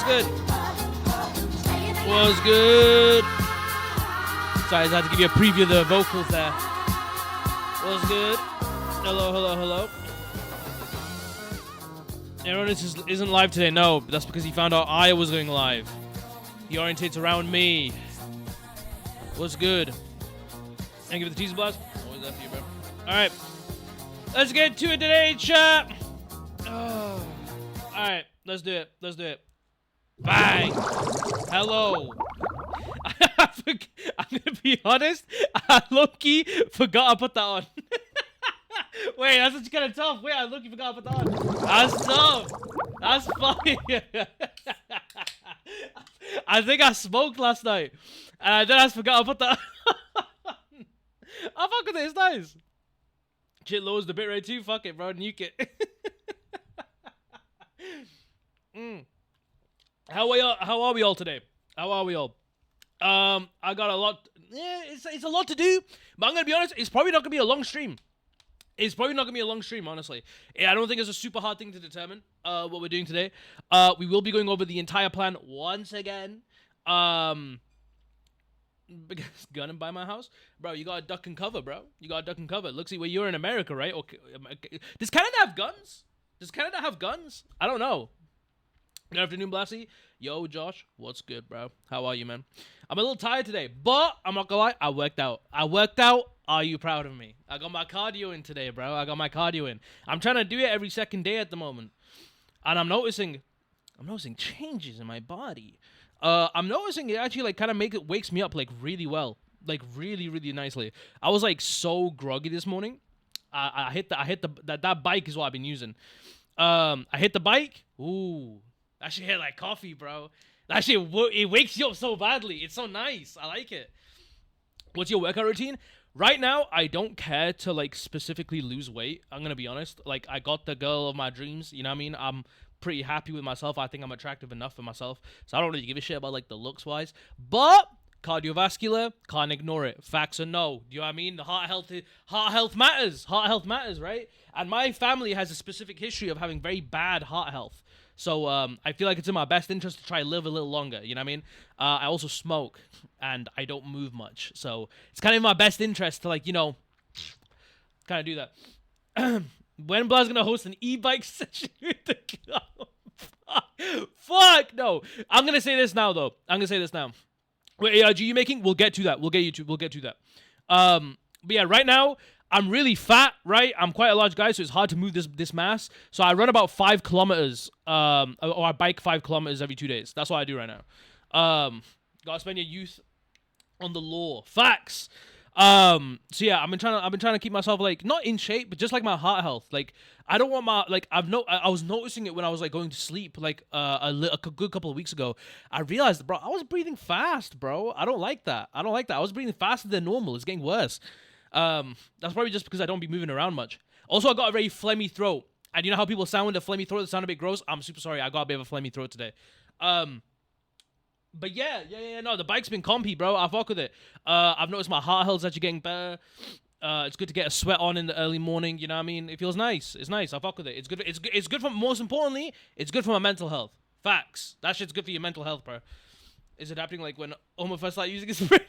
What's good? What's good? Sorry, I had to give you a preview of the vocals there. What's good? Hello, hello, hello. Aaron isn't live today. No, that's because he found out I was going live. He orientates around me. What's good? Thank you for the teaser blast. Always after you, bro. Alright. Let's get to it today, chat. Oh. Alright, let's do it. Let's do it. Bye. Hello. I'm gonna be honest. I low-key forgot I put that on. Wait, that's what's kind of tough. Wait, I low-key forgot I put that on. That's tough. That's funny. I think I smoked last night, and then I just forgot I put that on. I fuck with it. It's nice. Shit lowers the bitrate too. Fuck it, bro. Nuke it. How are we all today? How are we all? I got a lot. Yeah, it's a lot to do. But I'm gonna be honest. It's probably not gonna be a long stream. It's probably not gonna be a long stream, honestly. I don't think it's a super hard thing to determine. What we're doing today. We will be going over the entire plan once again. Because gunning by my house, bro. You gotta duck and cover, bro. You gotta duck and cover. Look, see, well, you're in America, right? Okay. Does Canada have guns? Does Canada have guns? I don't know. Good afternoon, Blassie. Yo, Josh. What's good, bro? How are you, man? I'm a little tired today, but I'm not gonna lie. I worked out. Are you proud of me? I got my cardio in today, bro. I got my cardio in. I'm trying to do it every second day at the moment, and I'm noticing changes in my body. I'm noticing it actually like kind of wakes me up like really well, like really really nicely. I was like so groggy this morning. That bike is what I've been using. I hit the bike. Ooh, that shit hit like coffee, bro. That shit it wakes you up so badly. It's so nice. I like it. What's your workout routine? Right now, I don't care to like specifically lose weight. I'm gonna be honest. Like I got the girl of my dreams. You know what I mean? I'm pretty happy with myself. I think I'm attractive enough for myself, so I don't really give a shit about like the looks wise. But cardiovascular, can't ignore it. Facts are no. Do you know what I mean? The heart health matters. Heart health matters, right? And my family has a specific history of having very bad heart health. So I feel like it's in my best interest to try live a little longer. You know what I mean? I also smoke, and I don't move much. So it's kind of in my best interest to like, you know, kind of do that. When Blad's gonna host an e-bike session with the club? Fuck no. I'm gonna say this now though. Wait, are you making? We'll get to that. We'll get to that. But yeah, right now I'm really fat, right? I'm quite a large guy, so it's hard to move this mass. So I run about 5 kilometers, or I bike 5 kilometers every 2 days. That's what I do right now. Gotta spend your youth on the law. Facts. So yeah, I've been trying to keep myself like not in shape, but just like my heart health. Like I don't want my like I was noticing it when I was like going to sleep like a good couple of weeks ago. I realized, bro, I was breathing fast, bro. I don't like that. I was breathing faster than normal. It's getting worse. That's probably just because I don't be moving around much. Also, I got a very phlegmy throat. And you know how people sound with a phlegmy throat? They sound a bit gross. I'm super sorry. I got a bit of a phlegmy throat today. But yeah, no, the bike's been compy, bro. I fuck with it. I've noticed my heart health's actually getting better. It's good to get a sweat on in the early morning. You know what I mean? It feels nice. It's nice. I fuck with it. It's good. It's good for, most importantly, it's good for my mental health. Facts. That shit's good for your mental health, bro. Is adapting like when Oma first started using his brain.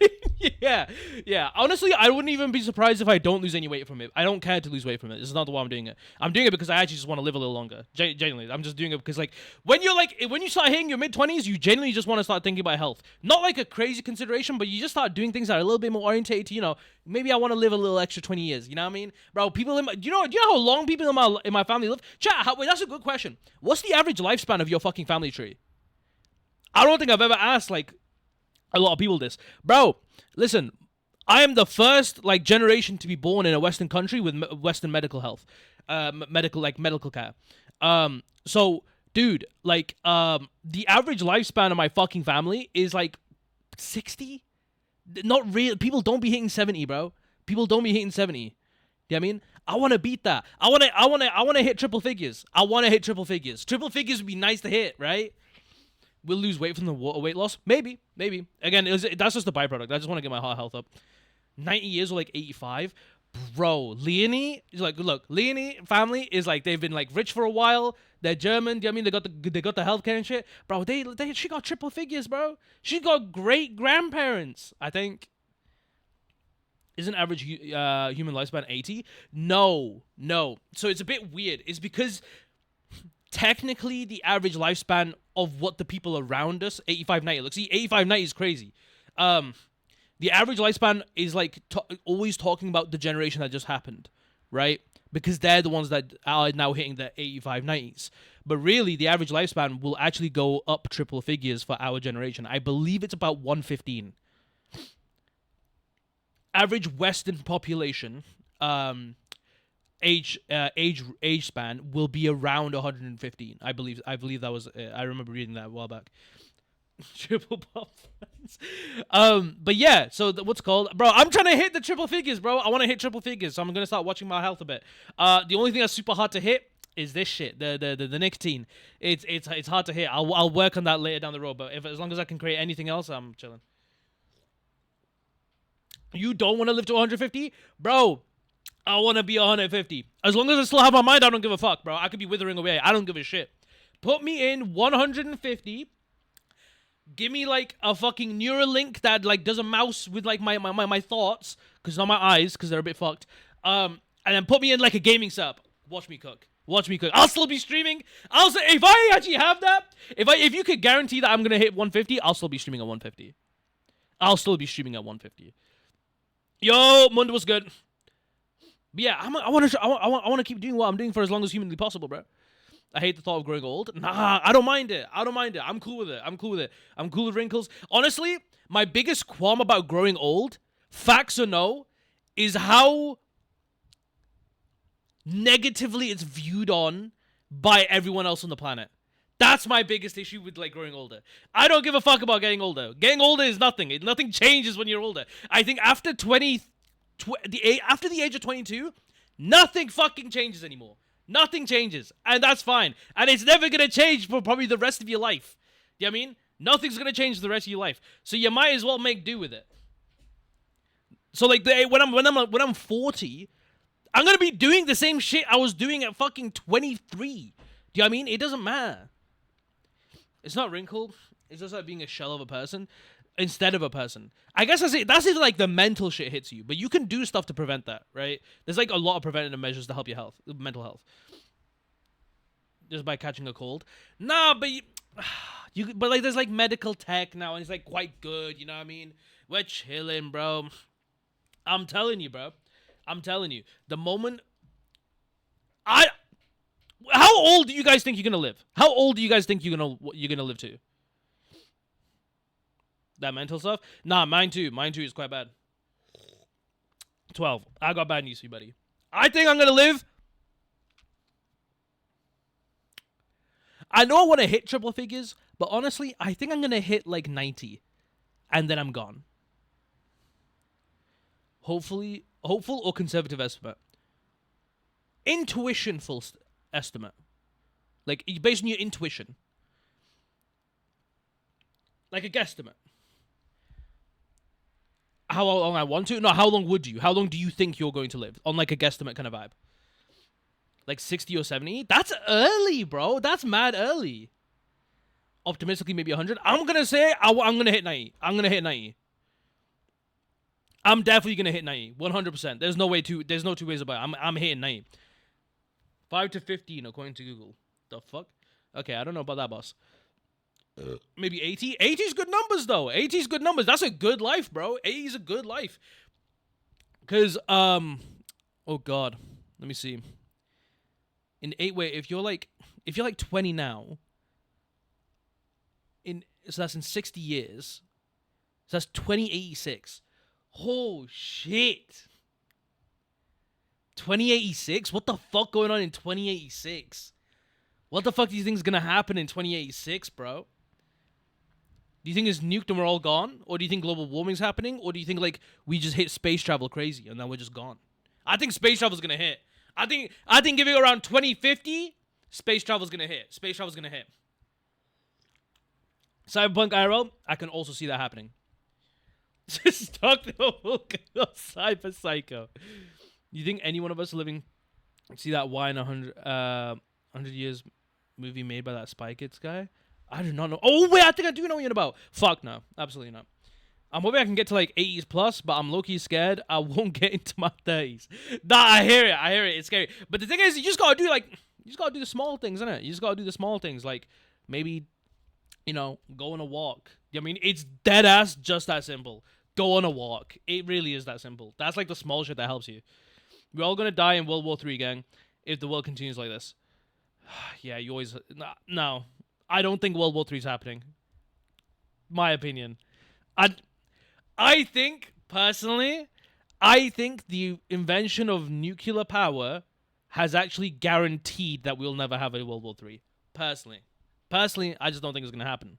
Yeah. Honestly, I wouldn't even be surprised if I don't lose any weight from it. I don't care to lose weight from it. This is not the why I'm doing it. I'm doing it because I actually just want to live a little longer. Genuinely, I'm just doing it because like when you start hitting your mid-20s, you genuinely just want to start thinking about health. Not like a crazy consideration, but you just start doing things that are a little bit more orientated to, you know, maybe I want to live a little extra 20 years. You know what I mean, bro? People do you know how long people in my family live? Chat. Wait, that's a good question. What's the average lifespan of your fucking family tree? I don't think I've ever asked like a lot of people this. Bro, listen, I am the first like generation to be born in a Western country with Western medical health, medical care. So dude, like the average lifespan of my fucking family is like 60. Not real. People don't be hitting 70, bro. People don't be hitting 70. You know what I mean? I want to beat that. I want to hit triple figures. Triple figures would be nice to hit, right? We'll lose weight from the weight loss. Maybe. Again, that's just the byproduct. I just want to get my heart health up. 90 years or like 85. Bro, Leonie is like, look, Leonie family is like they've been like rich for a while. They're German. Do you know what I mean they got the healthcare and shit, bro? She got triple figures, bro. She got great grandparents. I think. Isn't average human lifespan 80? No, no. So it's a bit weird. It's because technically the average lifespan of what the people around us 85, 90. Look, see, 85, 90 is crazy. The average lifespan is like always talking about the generation that just happened, right? Because they're the ones that are now hitting the 85, 90s. But really, the average lifespan will actually go up triple figures for our generation. I believe it's about 115. Average Western population, age span will be around 115. I believe that was. I remember reading that a while back. Triple pop friends. But yeah, so what's called, bro? I'm trying to hit the triple figures, bro. I want to hit triple figures, so I'm gonna start watching my health a bit. The only thing that's super hard to hit is this shit, the nicotine. It's hard to hit. I'll work on that later down the road. But as long as I can create anything else, I'm chilling. You don't want to live to 150, bro? I want to be 150. As long as I still have my mind, I don't give a fuck, bro. I could be withering away. I don't give a shit. Put me in 150. Give me like a fucking Neuralink that like does a mouse with like my thoughts, because not my eyes, because they're a bit fucked. And then put me in like a gaming setup. Watch me cook. Watch me cook. I'll still be streaming. I'll say if I actually have that, if you could guarantee that I'm gonna hit 150, I'll still be streaming at 150. I'll still be streaming at 150. Yo, Mundo was good. But yeah, I want to keep doing what I'm doing for as long as humanly possible, bro. I hate the thought of growing old. Nah, I don't mind it. I'm cool with it. I'm cool with wrinkles. Honestly, my biggest qualm about growing old, facts or no, is how negatively it's viewed on by everyone else on the planet. That's my biggest issue with like growing older. I don't give a fuck about getting older. Getting older is nothing. Nothing changes when you're older. I think after after the age of 22, nothing fucking changes anymore. Nothing changes, and that's fine. And it's never gonna change for probably the rest of your life. You know what I mean? Nothing's gonna change for the rest of your life. So you might as well make do with it. So like when I'm 40, I'm gonna be doing the same shit I was doing at fucking 23. Do you know what I mean? It doesn't matter. It's not wrinkled. It's just like being a shell of a person instead of a person. I guess that's it. That's if like the mental shit hits you, but you can do stuff to prevent that, right? There's like a lot of preventative measures to help your mental health, just by catching a cold. Nah, but but like there's like medical tech now, and it's like quite good. You know what I mean? We're chilling, bro. I'm telling you, bro. I'm telling you. The moment how old do you guys think you're gonna live? How old do you guys think you're gonna live to? That mental stuff? Nah, mine too. Mine too is quite bad. 12. I got bad news for you, buddy. I think I'm gonna live. I know I want to hit triple figures, but honestly, I think I'm gonna hit like 90, and then I'm gone. Hopefully, hopeful or conservative estimate. Intuitionful estimate. Like, based on your intuition. Like a guesstimate. How long I want to? No, how long would you? How long do you think you're going to live? On like a guesstimate kind of vibe. Like 60 or 70? That's early, bro. That's mad early. Optimistically, maybe 100. I'm going to say I'm going to hit 90. I'm going to hit 90. I'm definitely going to hit 90. 100%. There's no two ways about it. I'm hitting 90. 5 to 15 according to Google. The fuck? Okay, I don't know about that, boss. Maybe 80? 80's good numbers, though. 80's good numbers. That's a good life, bro. 80's a good life. Because, oh, God. Let me see. If you're like 20 now, so that's in 60 years. So that's 2086. Oh, shit. 2086? What the fuck going on in 2086? What the fuck do you think is going to happen in 2086, bro? Do you think it's nuked and we're all gone? Or do you think global warming's happening? Or do you think, like, we just hit space travel crazy and then we're just gone? I think space travel's going to hit. I think giving around 2050, space travel's going to hit. Space travel's going to hit. Cyberpunk IRL, I can also see that happening. Just talk to a Cyber Psycho. You think any one of us living see that Y in 100 years movie made by that Spy Kids guy? I do not know. Oh wait, I think I do know what you're about. Fuck no, absolutely not. I'm hoping I can get to like 80s plus, but I'm low-key scared I won't get into my 30s. Nah, I hear it. It's scary. But the thing is, you just gotta do the small things, innit? You just gotta do the small things, like maybe, go on a walk. I mean, it's dead ass just that simple. Go on a walk. It really is that simple. That's like the small shit that helps you. We're all gonna die in World War III, gang, if the world continues like this. Yeah, you always no. I don't think World War III is happening. My opinion. I think, personally, the invention of nuclear power has actually guaranteed that we'll never have a World War III. Personally, I just don't think it's going to happen.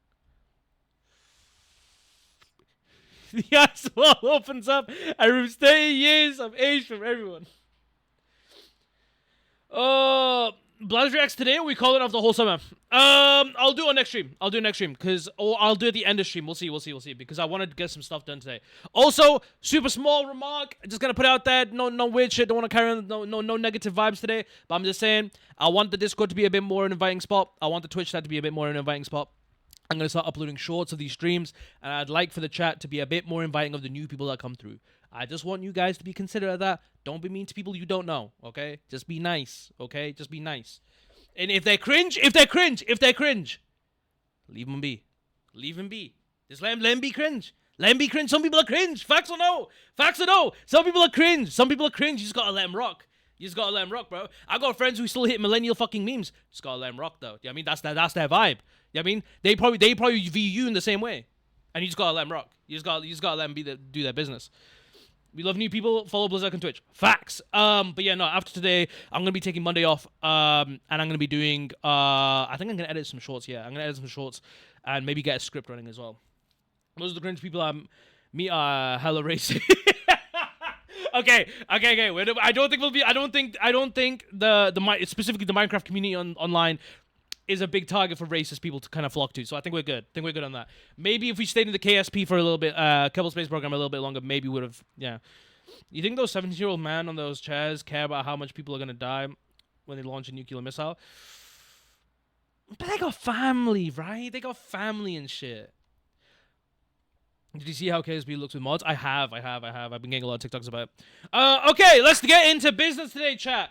The ice wall opens up and removes 30 years of age from everyone. Blast Reacts today, or we call it off the whole summer? I'll do it next stream. Or I'll do it at the end of stream. We'll see. Because I wanted to get some stuff done today. Also, super small remark. Just gonna put out that no weird shit. Don't want to carry on no negative vibes today. But I'm just saying, I want the Discord to be a bit more an inviting spot. I want the Twitch chat to be a bit more an inviting spot. I'm going to start uploading shorts of these streams, and I'd like for the chat to be a bit more inviting of the new people that come through. I just want you guys to be considerate of that. Don't be mean to people you don't know, okay? Just be nice, okay? Just be nice. And if they cringe, leave them be. Leave them be. Just let them be cringe. Let them be cringe. Some people are cringe. Facts or no? Some people are cringe. You just got to let them rock. Bro. I got friends who still hit millennial fucking memes. Just gotta let them rock, though. I mean, that's their vibe. I mean, they probably view you in the same way, and you just gotta let them rock. You just gotta let them do their business. We love new people. Follow Blizzard on Twitch. Facts. But yeah, no. After today, I'm gonna be taking Monday off. And I'm gonna be doing. I think I'm gonna edit some shorts. Yeah, I'm gonna edit some shorts, and maybe get a script running as well. Those are the cringe people I meet. Hella racing. Okay. I don't think specifically the Minecraft community online is a big target for racist people to kind of flock to. So I think we're good. On that. Maybe if we stayed in the KSP for a little bit, Kerbal Space Program a little bit longer, maybe would have. Yeah. You think those 17-year-old men on those chairs care about how much people are gonna die when they launch a nuclear missile? But they got family, right? They got family and shit. Did you see how KSP looks with mods? I have. I've been getting a lot of TikToks about it. Okay, let's get into business today, chat.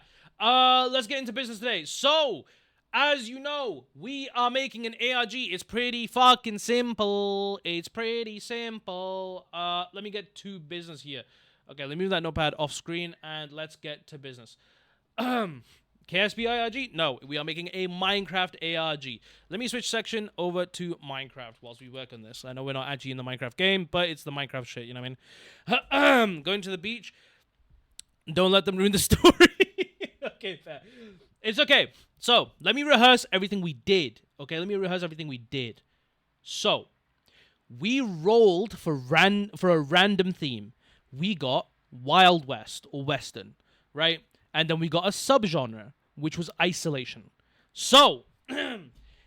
So, as you know, we are making an ARG. It's pretty fucking simple. Let me get to business here. Okay, let me move that notepad off screen, and let's get to business. KSP ARG? No, we are making a Minecraft ARG. Let me switch section over to Minecraft whilst we work on this. I know we're not actually in the Minecraft game, but it's the Minecraft shit, you know what I mean? Going to the beach. Don't let them ruin the story. Okay, fair. It's okay. So, let me rehearse everything we did. So, we rolled for a random theme. We got Wild West or Western, right? And then we got a subgenre, which was isolation. So,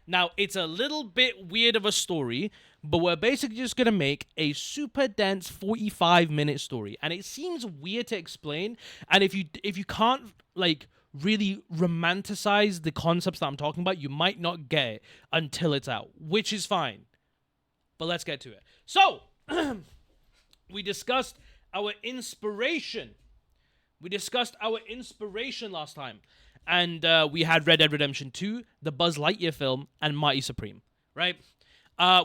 now it's a little bit weird of a story, but we're basically just going to make a super dense 45-minute story. And it seems weird to explain. And if you can't, like, really romanticize the concepts that I'm talking about, you might not get it until it's out, which is fine. But let's get to it. So, we discussed our inspiration. Last time. And we had Red Dead Redemption 2, the Buzz Lightyear film, and Mighty Supreme, right?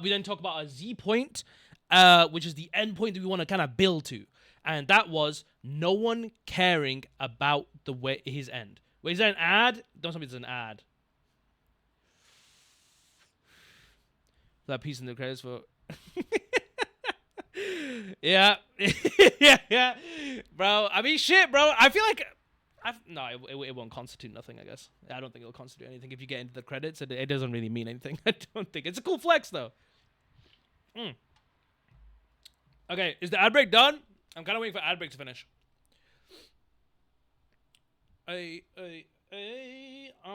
We then talk about a Z point, which is the end point that we want to kind of build to. And that was no one caring about his end. Wait, is that an ad? Don't tell me it's an ad. That piece in the credits for... Yeah. yeah. Bro, I mean, shit, bro. I feel like... it won't constitute nothing, I guess. I don't think it'll constitute anything. If you get into the credits, it doesn't really mean anything. I don't think. It's a cool flex, though. Okay, is the ad break done? I'm kind of waiting for ad break to finish. I'm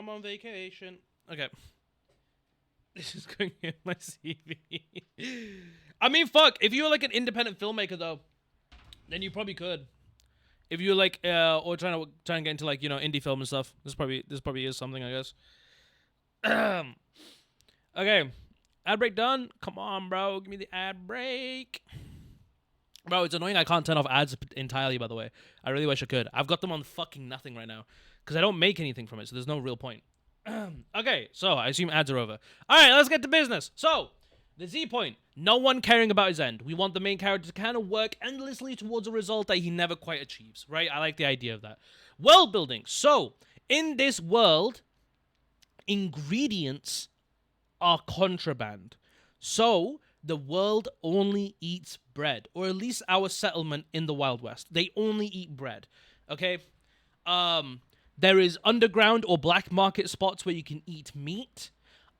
on vacation. Okay. This is going in my CV. I mean, fuck. If you were like an independent filmmaker, though, then you probably could. If you're like, or trying to get into like indie film and stuff, this probably is something, I guess. Okay, ad break done. Come on, bro, give me the ad break. Bro, it's annoying I can't turn off ads entirely, by the way. I really wish I could. I've got them on fucking nothing right now. Because I don't make anything from it, so there's no real point. Okay, so I assume ads are over. Alright, let's get to business. So, the Z point. No one caring about his end. We want the main character to kind of work endlessly towards a result that he never quite achieves, right? I like the idea of that. World building. So, in this world, ingredients are contraband. So, the world only eats bread, or at least our settlement in the Wild West. They only eat bread. Okay? There is underground or black market spots where you can eat meat.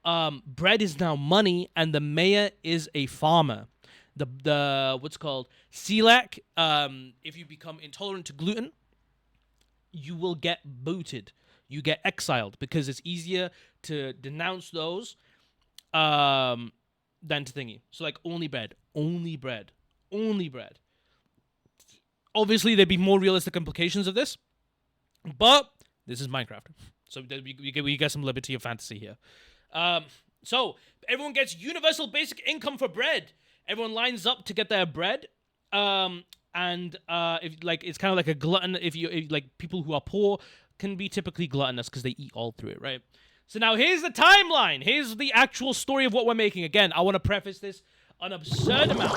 Bread is now money, and the mayor is a farmer. The what's called celiac. If you become intolerant to gluten, you will get booted. You get exiled because it's easier to denounce those than to thingy. So like only bread, only bread, only bread. Obviously, there'd be more realistic implications of this, but this is Minecraft, so we get some liberty of fantasy here. So everyone gets universal basic income for bread. Everyone lines up to get their bread. And if like it's kind of like a glutton. If like people who are poor can be typically gluttonous because they eat all through it, right? So now here's the timeline. Here's the actual story of what we're making. Again, I want to preface this an absurd amount.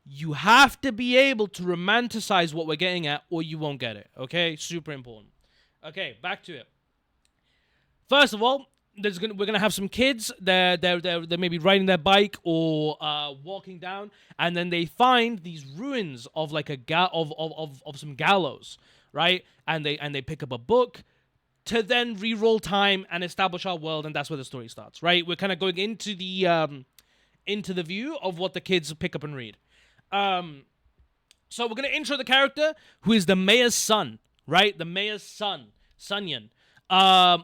You have to be able to romanticize what we're getting at, or you won't get it. Okay, super important. Okay, back to it. First of all, we're gonna have some kids. They're maybe riding their bike or walking down, and then they find these ruins of like of some gallows, right? And they pick up a book to then re-roll time and establish our world, and that's where the story starts, right? We're kind of going into the view of what the kids pick up and read. So we're gonna intro the character who is the mayor's son, right? The mayor's son, Sunyan.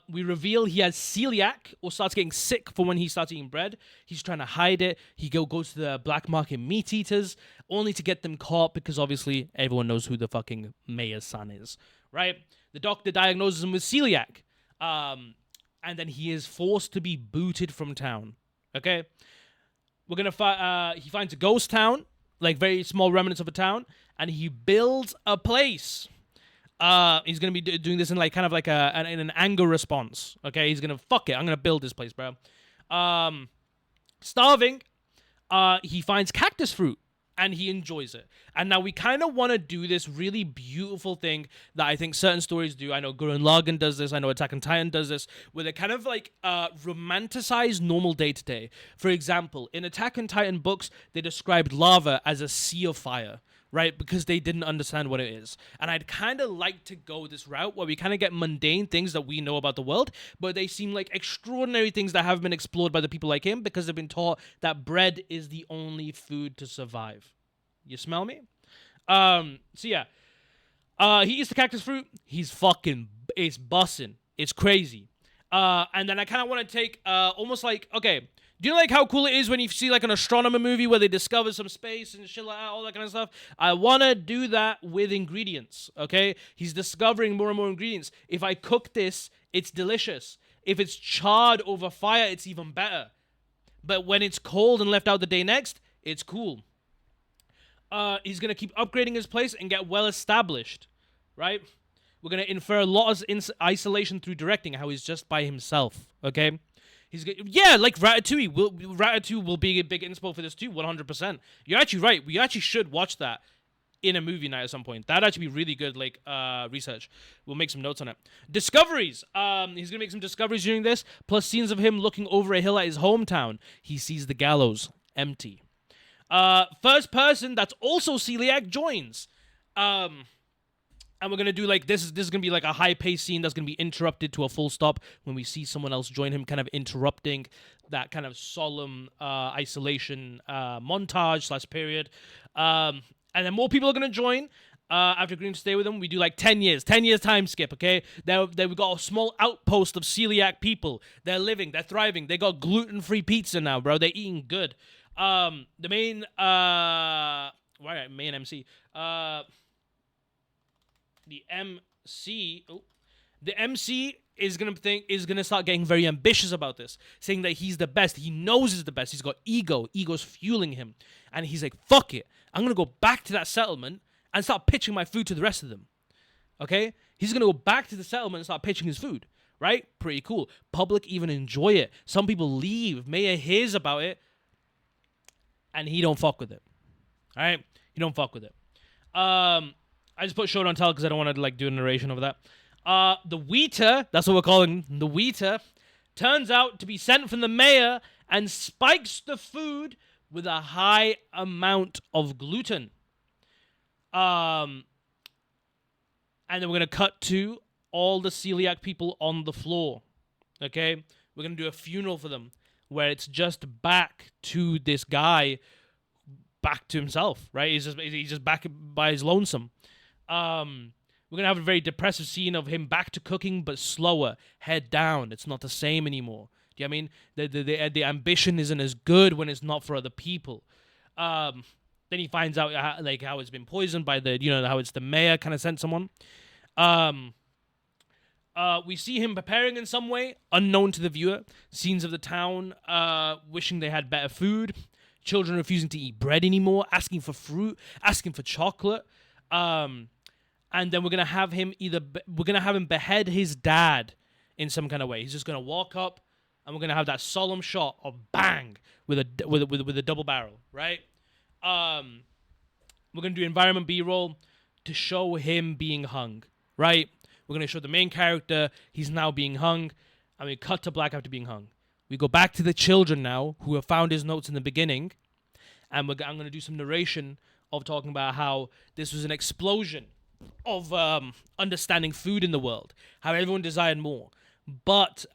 We reveal he has celiac or starts getting sick for when he starts eating bread. He's trying to hide it. He goes to the black market meat eaters only to get them caught because obviously everyone knows who the fucking mayor's son is, right? The doctor diagnoses him with celiac. And then he is forced to be booted from town. Okay? We're gonna he finds a ghost town, like very small remnants of a town, and he builds a place. He's gonna be doing this in like kind of like in an anger response. Okay, he's gonna fuck it. I'm gonna build this place, bro. Starving. He finds cactus fruit and he enjoys it. And now we kind of want to do this really beautiful thing that I think certain stories do. I know Gurren Lagann does this. I know Attack on Titan does this, where they kind of like romanticize normal day to day. For example, in Attack on Titan books, they described lava as a sea of fire. Right? Because they didn't understand what it is. And I'd kind of like to go this route where we kind of get mundane things that we know about the world, but they seem like extraordinary things that have been explored by the people like him because they've been taught that bread is the only food to survive. You smell me? So yeah. He eats the cactus fruit. He's fucking, it's bussin'. It's crazy. And then I kind of want to take, almost like, okay, do you know like how cool it is when you see like an astronomer movie where they discover some space and shit like that, all that kind of stuff? I want to do that with ingredients, okay? He's discovering more and more ingredients. If I cook this, it's delicious. If it's charred over fire, it's even better. But when it's cold and left out the day next, it's cool. He's going to keep upgrading his place and get well established, right? We're going to infer a lot of isolation through directing, how he's just by himself, okay? Like Ratatouille. Ratatouille will be a big inspo for this too, 100%. You're actually right. We actually should watch that in a movie night at some point. That'd actually be really good, like, research. We'll make some notes on it. Discoveries. He's gonna make some discoveries during this, plus scenes of him looking over a hill at his hometown. He sees the gallows empty. First person that's also celiac joins. And we're going to do like, this is going to be like a high-paced scene that's going to be interrupted to a full stop when we see someone else join him, kind of interrupting that kind of solemn isolation montage / period. And then more people are going to join after agreeing to stay with them. We do like 10 years. 10 years time skip, okay? Then we got a small outpost of celiac people. They're living. They're thriving. They got gluten-free pizza now, bro. They're eating good. The main... Why main MC? The MC. Oh, the MC is gonna start getting very ambitious about this, saying that he's the best. He knows he's the best. He's got ego. Ego's fueling him, and he's like, "Fuck it, I'm gonna go back to that settlement and start pitching my food to the rest of them." Okay, he's gonna go back to the settlement and start pitching his food. Right? Pretty cool. Public even enjoy it. Some people leave. Mayor hears about it, and he don't fuck with it. All right, he don't fuck with it. I just put show don't tell because I don't want to like do a narration over that. The Wheater, that's what we're calling the Wheater, turns out to be sent from the mayor and spikes the food with a high amount of gluten. And then we're gonna cut to all the celiac people on the floor. Okay, we're gonna do a funeral for them where it's just back to this guy, back to himself. Right? He's just back by his lonesome. We're gonna have a very depressive scene of him back to cooking, but slower, head down. It's not the same anymore. Do you know what I mean? The ambition isn't as good when it's not for other people. Then he finds out how it's been poisoned by how it's the mayor kind of sent someone. We see him preparing in some way, unknown to the viewer. Scenes of the town wishing they had better food. Children refusing to eat bread anymore, asking for fruit, asking for chocolate. And then we're gonna have him behead his dad in some kind of way. He's just gonna walk up, and we're gonna have that solemn shot of bang with a double barrel, right? We're gonna do environment B-roll to show him being hung, right? We're gonna show the main character, he's now being hung, and we cut to black after being hung. We go back to the children now who have found his notes in the beginning, and I'm gonna do some narration of talking about how this was an explosion of understanding food in the world, how everyone desired more.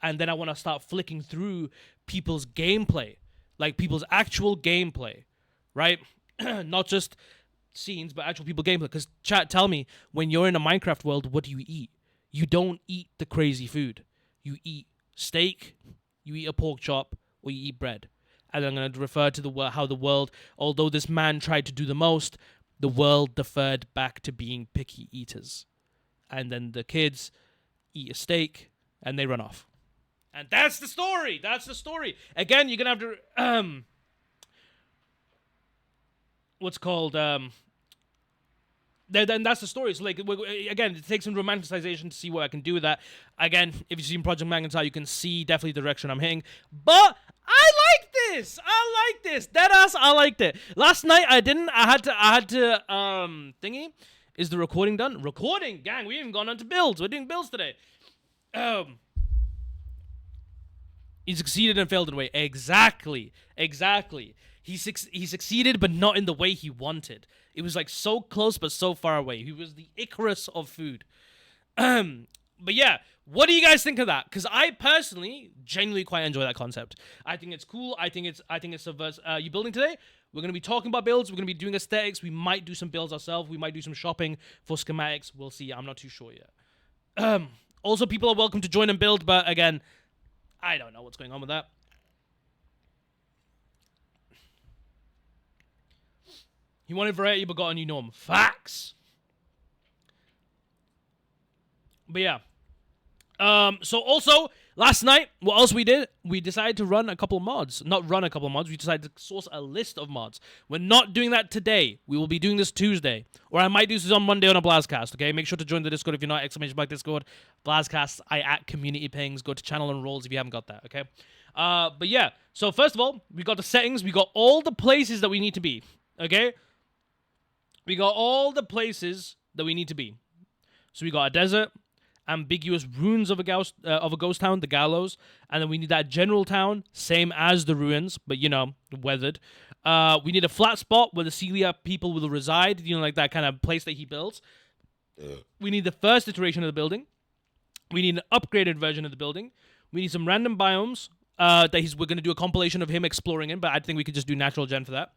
And then I want to start flicking through people's gameplay, like people's actual gameplay, right? Not just scenes, but actual people gameplay. Because chat, tell me, when you're in a Minecraft world, what do you eat? You don't eat the crazy food. You eat steak, you eat a pork chop, or you eat bread. And I'm going to refer to how the world, although this man tried to do the most, the world deferred back to being picky eaters. And then the kids eat a steak and they run off. And that's the story. That's the story. Again, you're going to have to... what's called... then that's the story. So, like, again, it takes some romanticization to see what I can do with that. Again, if you've seen Project Magnetar, you can see definitely the direction I'm hitting. But I like this. Deadass, I liked it. Last night I didn't. I had to thingy. Is the recording done? Recording, gang. We haven't gone on to builds. We're doing builds today. He succeeded and failed in a way. Exactly. He succeeded, but not in the way he wanted. It was like so close, but so far away. He was the Icarus of food. But yeah, what do you guys think of that? Because I personally genuinely quite enjoy that concept. I think it's cool. I think it's subversive. You building today? We're going to be talking about builds. We're going to be doing aesthetics. We might do some builds ourselves. We might do some shopping for schematics. We'll see. I'm not too sure yet. Also, people are welcome to join and build, but again, I don't know what's going on with that. He wanted variety, but got a new norm. Facts. But yeah. So also, last night, what else we did? We decided to run a couple of mods. Not run a couple of mods. We decided to source a list of mods. We're not doing that today. We will be doing this Tuesday. Or I might do this on Monday on a Blastcast, okay? Make sure to join the Discord if you're not. !black Discord. Blastcast, I at community pings. Go to channel and roles if you haven't got that, okay? But yeah. So first of all, we got the settings. We got all the places that we need to be, okay? We got all the places that we need to be. So we got a desert, ambiguous ruins of a ghost town, the Gallows, and then we need that general town, same as the ruins, but weathered. We need a flat spot where the Celia people will reside, like that kind of place that he builds. We need the first iteration of the building. We need an upgraded version of the building. We need some random biomes we're going to do a compilation of him exploring in, but I think we could just do natural gen for that.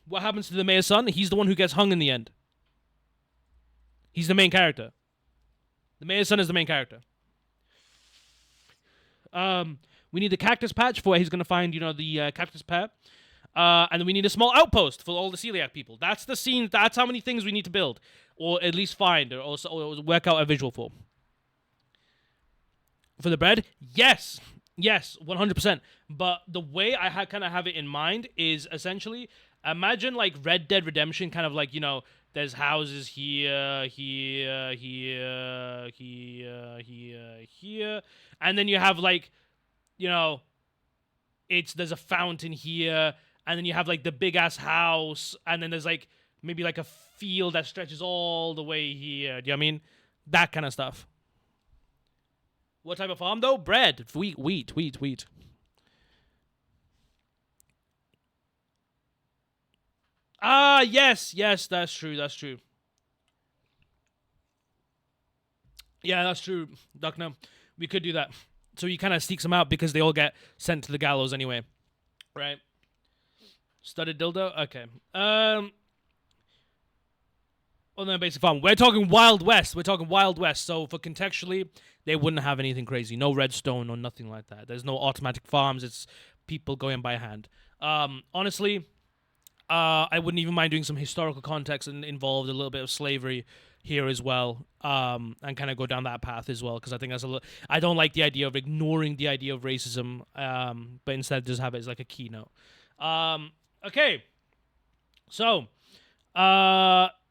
What happens to the mayor's son? He's the one who gets hung in the end. He's the main character. The mayor's son is the main character. We need the cactus patch for where he's going to find, the cactus pear. And then we need a small outpost for all the celiac people. That's the scene. That's how many things we need to build, or at least find, or work out a visual for. For the bread, yes, 100%. But the way I kind of have it in mind is essentially imagine like Red Dead Redemption, kind of like, there's houses here, here, and then you have like, you know, there's a fountain here, and then you have like the big ass house, and then there's like maybe like a field that stretches all the way here. Do you know what I mean? That kind of stuff. What type of farm though? Bread, wheat. Ah, yes, that's true. Yeah, that's true, Duckner. We could do that. So you kind of sneaks them out because they all get sent to the gallows anyway, right? Studded dildo. Okay. On their basic farm. We're talking Wild West. So for contextually, they wouldn't have anything crazy. No redstone or nothing like that. There's no automatic farms. It's people going by hand. Honestly, I wouldn't even mind doing some historical context and involved a little bit of slavery here as well, and kind of go down that path as well, because I think that's a little. I don't like the idea of ignoring the idea of racism, but instead just have it as like a keynote. Okay, so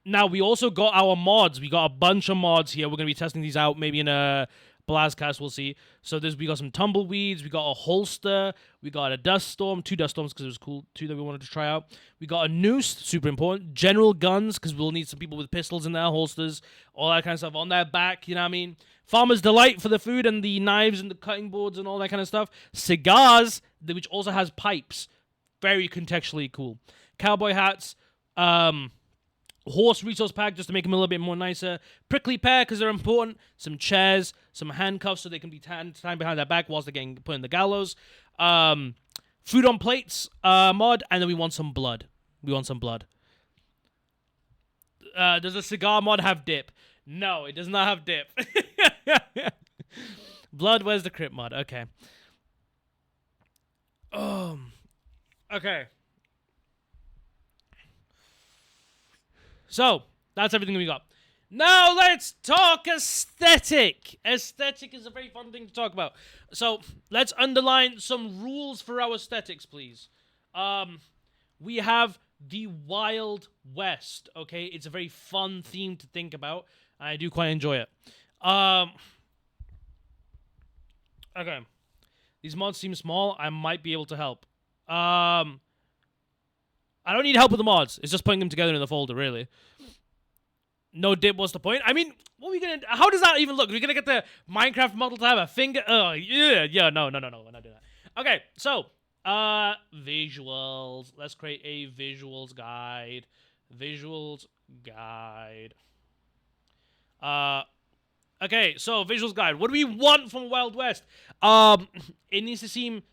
now we also got our mods. We got a bunch of mods here. We're gonna be testing these out maybe in a Blastcast, we'll see. So we got some tumbleweeds, we got a holster, we got a dust storm, 2 dust storms because it was cool, 2 that we wanted to try out. We got a noose, super important. General guns, because we'll need some people with pistols in their holsters, all that kind of stuff on their back, you know what I mean? Farmer's Delight for the food and the knives and the cutting boards and all that kind of stuff. Cigars, which also has pipes, very contextually cool. Cowboy hats, horse resource pack just to make them a little bit more nicer. Prickly pear because they're important. Some chairs, some handcuffs so they can be tied behind their back whilst they're getting put in the gallows. Food on plates mod, and then we want some blood. Does a cigar mod have dip? No, it does not have dip. Blood, where's the crypt mod? Okay. Okay. So, that's everything we got. Now let's talk aesthetic. Aesthetic is a very fun thing to talk about. So, let's underline some rules for our aesthetics, please. We have the Wild West, okay? It's a very fun theme to think about. I do quite enjoy it. Okay. These mods seem small. I might be able to help. I don't need help with the mods. It's just putting them together in the folder, really. No dip, what's the point? I mean, what are we gonna... How does that even look? We're gonna get the Minecraft model to have a finger... Oh, yeah, no, we're not doing that. Okay, so, visuals. Let's create a visuals guide. Okay, so, visuals guide. What do we want from Wild West? It needs to seem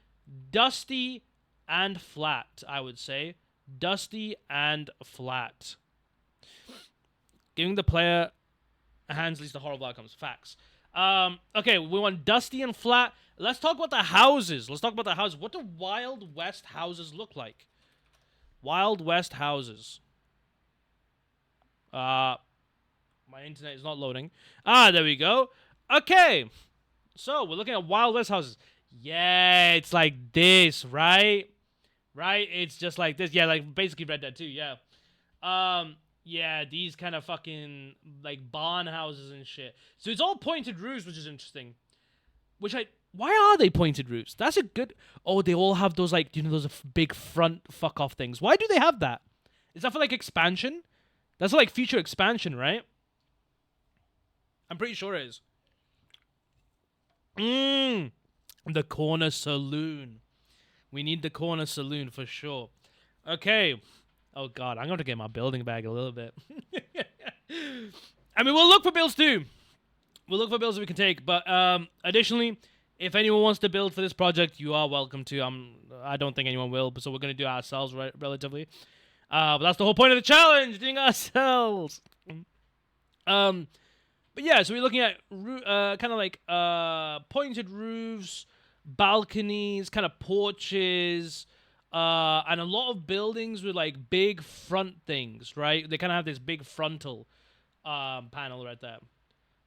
dusty and flat, I would say. Dusty and flat. Giving the player a hands leads to horrible outcomes. Facts. Okay, we want dusty and flat. Let's talk about the houses. What do Wild West houses look like? Wild West houses. My internet is not loading. There we go. Okay. So, we're looking at Wild West houses. Yeah, it's like this, right? Right? It's just like this. Yeah, like basically Red Dead 2, yeah. Yeah, these kind of fucking like barn houses and shit. So it's all pointed roofs, which is interesting. Why are they pointed roofs? That's a good... Oh, they all have those like, those big front fuck off things. Why do they have that? Is that for like expansion? That's for like future expansion, right? I'm pretty sure it is. The corner saloon. We need the corner saloon for sure. Okay. Oh, God. I'm going to get my building bag a little bit. I mean, we'll look for builds, too. We'll look for builds that we can take. But additionally, if anyone wants to build for this project, you are welcome to. I don't think anyone will, so we're going to do it ourselves relatively. But that's the whole point of the challenge, doing ourselves. But yeah, so we're looking at kind of like pointed roofs, balconies, kind of porches, And a lot of buildings with like big front things, right? They kind of have this big frontal panel right there.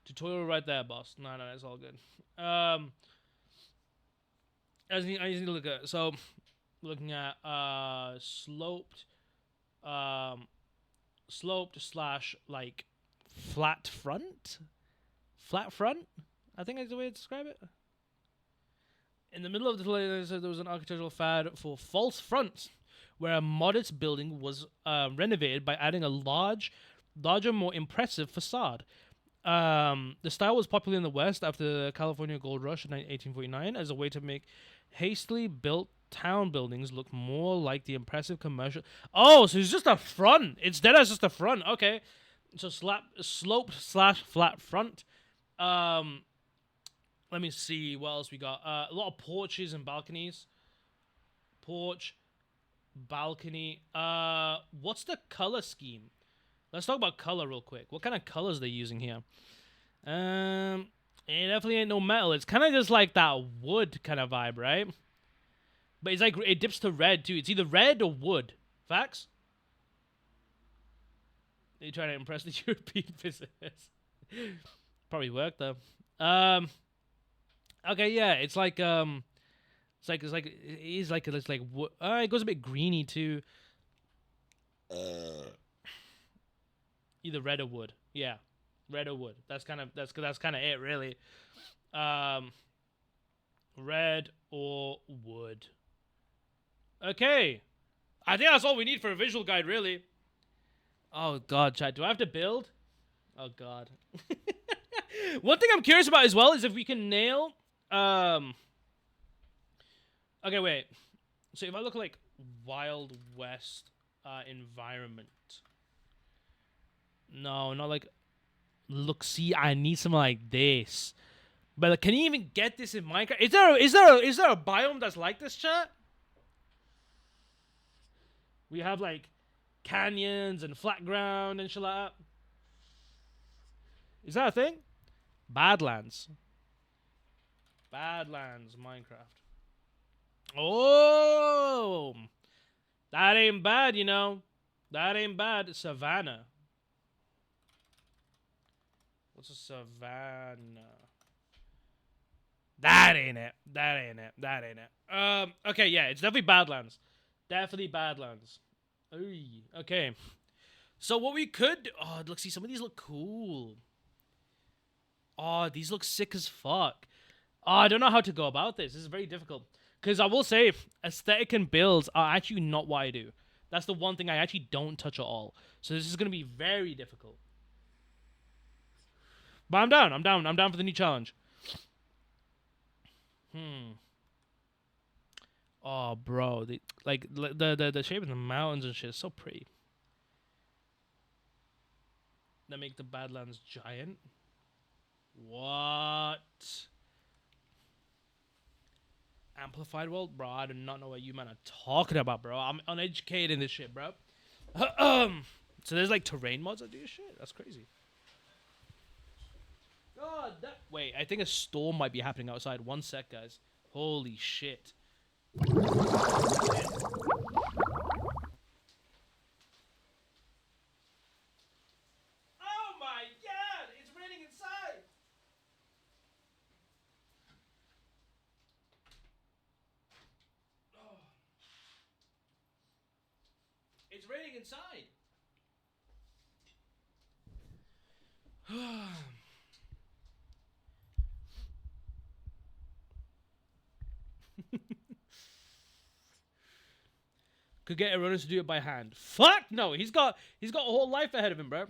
Tutorial right there, boss. No, it's all good. I just need to look at, so looking at um sloped slash like flat front, I think is the way to describe it. In the middle of the tutorial, there was an architectural fad for false fronts, where a modest building was renovated by adding a larger, more impressive facade. The style was popular in the West after the California Gold Rush in 1849 as a way to make hastily built town buildings look more like the impressive commercial. Oh, so it's just a front. It's dead as just a front. Okay, so sloped slash flat front. Um, Let me see what else we got. A lot of porches and balconies. Porch, balcony. What's the color scheme? Let's talk about color real quick. What kind of colors are they using here? It definitely ain't no metal. It's kind of just like that wood kind of vibe, right? But it's like it dips to red too. It's either red or wood. Facts? They trying to impress the European visitors. Probably worked though. Okay, yeah, it's like it goes a bit greeny too. Either red or wood. Yeah, red or wood. That's kind of it really. Red or wood. Okay, I think that's all we need for a visual guide, really. Oh god, chat. Do I have to build? Oh god. One thing I'm curious about as well is if we can nail. Okay, wait. So if I look like Wild West environment. No, not like. Look, see, I need something like this. But like, can you even get this in Minecraft? Is there a biome that's like this, chat? We have like canyons and flat ground and shit like that. Is that a thing? Badlands. Badlands, Minecraft. Oh, that ain't bad, you know. That ain't bad. Savannah. What's a savanna? That ain't it. That ain't it. That ain't it. Okay, yeah, it's definitely Badlands. Definitely Badlands. Ooh, okay. So what we could... Oh, look, see, some of these look cool. Oh, these look sick as fuck. Oh, I don't know how to go about this. This is very difficult. Because I will say, aesthetic and builds are actually not what I do. That's the one thing I actually don't touch at all. So this is going to be very difficult. But I'm down. I'm down for the new challenge. Oh, bro. The shape of the mountains and shit is so pretty. That make the Badlands giant. What? Amplified world? Bro, I do not know what you man are talking about, bro. I'm uneducated in this shit, bro. So there's like terrain mods that do this shit? That's crazy. God, wait, I think a storm might be happening outside. One sec, guys. Holy shit. Oh my god! It's raining inside! Oh. It's raining inside! Could get a runner to do it by hand. Fuck no! He's got a whole life ahead of him, bro.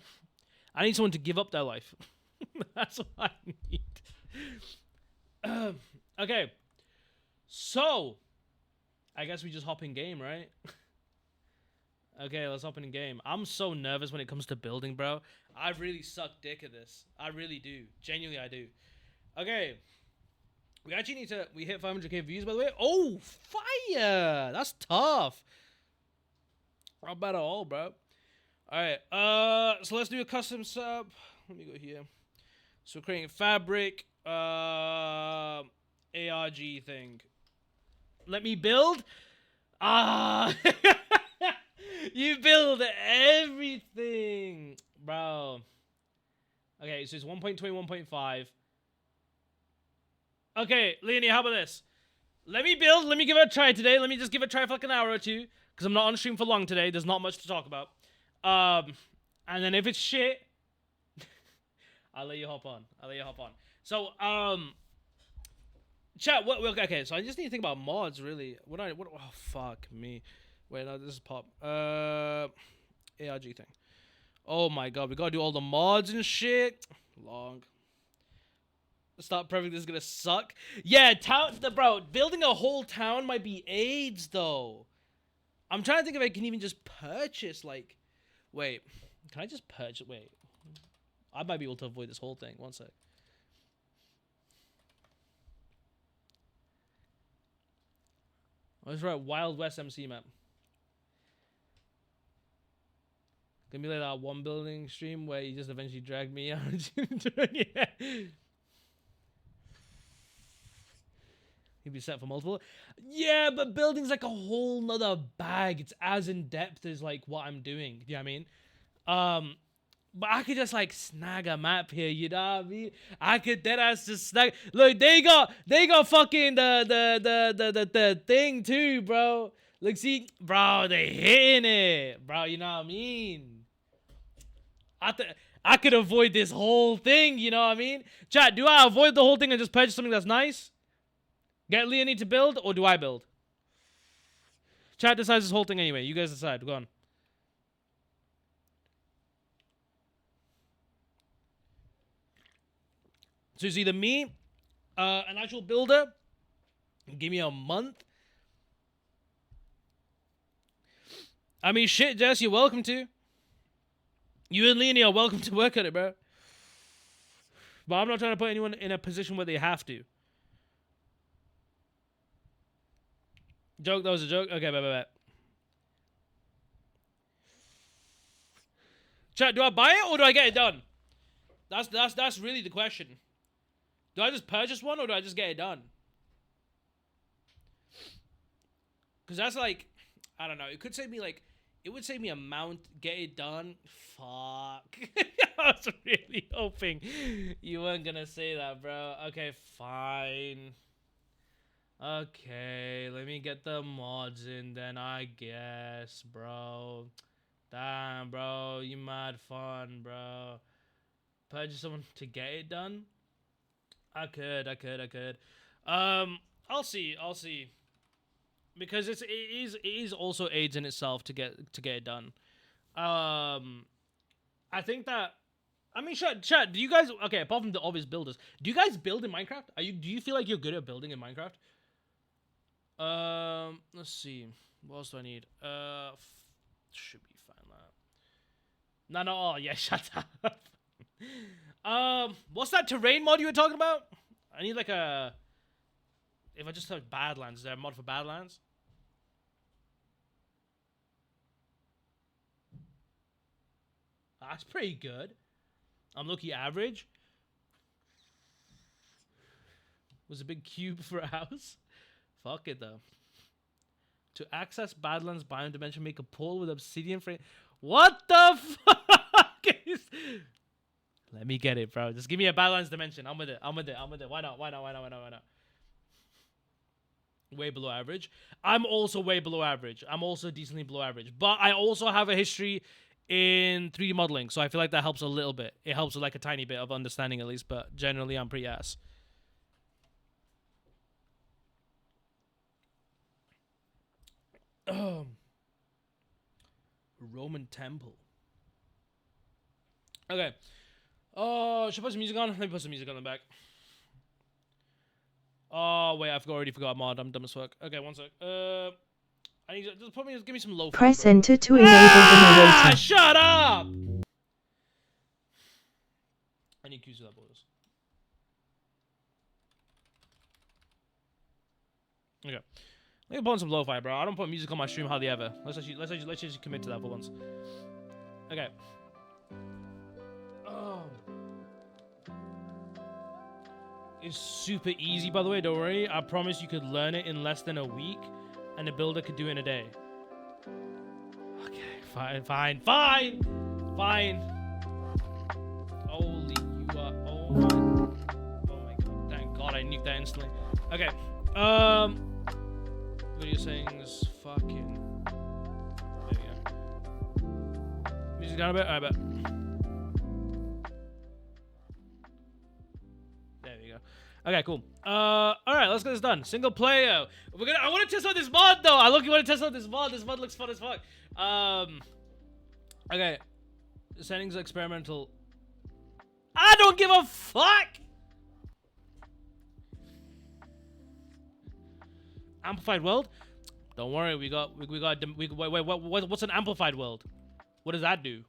I need someone to give up their life. That's what I need. Okay. So, I guess we just hop in game, right? Okay, let's hop in game. I'm so nervous when it comes to building, bro. I really suck dick at this. I really do. Genuinely, I do. Okay. We actually need to... We hit 500k views, by the way. Oh, fire! That's tough. Not bad at all, bro. Alright, so let's do a custom sub. Let me go here. So we're creating fabric, ARG thing. Let me build. Ah, you build everything, bro. Okay, so it's 1.20, 1.5. Okay, Leonie, how about this? Let me build. Let me give it a try today. Let me just give it a try for like an hour or two, because I'm not on stream for long today. There's not much to talk about. And then if it's shit, I'll let you hop on. So, chat. Okay, so I just need to think about mods, really. What? Oh, fuck me. Wait, no, this is pop. ARG thing. Oh my god, we gotta do all the mods and shit. Long. Stop perfect. This is gonna suck. Yeah, bro. Building a whole town might be AIDS though. I'm trying to think if I can even just purchase like. Wait, can I just purchase? Wait, I might be able to avoid this whole thing. One sec. Let's write Wild West MC map. Gonna be like that one building stream where you just eventually dragged me out. Yeah. He'd be set for multiple. Yeah, but building's like a whole nother bag. It's as in depth as like what I'm doing. You know what I mean? But I could just like snag a map here, you know what I mean? I could deadass just snag. Look, they got fucking the thing too, bro. Look, see, bro, they hitting it, bro. You know what I mean? I could avoid this whole thing, you know what I mean? Chat, do I avoid the whole thing and just purchase something that's nice? Get Leonie to build, or do I build? Chat decides this whole thing anyway. You guys decide. Go on. So it's either me, an actual builder. Give me a month. I mean, shit, Jess, you're welcome to. You and Leonie are welcome to work on it, bro. But I'm not trying to put anyone in a position where they have to. Joke, that was a joke? Okay, bet. Chat, do I buy it or do I get it done? That's really the question. Do I just purchase one or do I just get it done? Because that's like, I don't know. It could save me like, it would save me a mount, get it done. Fuck. I was really hoping you weren't gonna say that, bro. Okay, fine. Okay, let me get the mods in then, I guess, bro. Damn, bro. You mad fun, bro. Purchase someone to get it done? I could. I'll see. Because it is also aids in itself to get it done. I think that, I mean, chat. Do you guys, okay? Apart from the obvious builders, do you guys build in Minecraft? Do you feel like you're good at building in Minecraft? Let's see. What else do I need? Should be fine. No. Oh yeah, shut up. What's that terrain mod you were talking about? I need like a. If I just search Badlands, is there a mod for Badlands? That's pretty good. I'm lucky average. Was a big cube for a house. Fuck it though. To access Badlands biome dimension, make a pole with obsidian frame. What the fuck? Let me get it, bro. Just give me a Badlands dimension. I'm with it. Why not? Way below average. I'm also way below average. I'm also decently below average. But I also have a history in 3D modeling, so I feel like that helps a little bit. It helps with like a tiny bit of understanding at least, but generally I'm pretty ass. Roman temple. Okay. Oh, should I put some music on? Let me put some music on the back. Oh wait, already forgot mod. I'm dumb as fuck. Okay, one sec. I need to just give me some low. Press enter to enable the narrator. Shut up! I need cues for that, boys. Okay. Let me put on some lo-fi, bro. I don't put music on my stream hardly ever. Let's actually commit to that for once. Okay. Oh. It's super easy, by the way. Don't worry. I promise you could learn it in less than a week, and a builder could do in a day. Okay, fine. Holy, you are. Oh my god! Thank God I nuked that instantly. Okay. Video settings. Fucking. There we go. Music down a bit. I bet. There we go. Okay, cool. All right, let's get this done. Single player. I want to test out this mod though. I want to test out this mod. This mod looks fun as fuck. Okay. Settings experimental. I don't give a fuck. Amplified world. Don't worry. Wait. What's an amplified world? What does that do?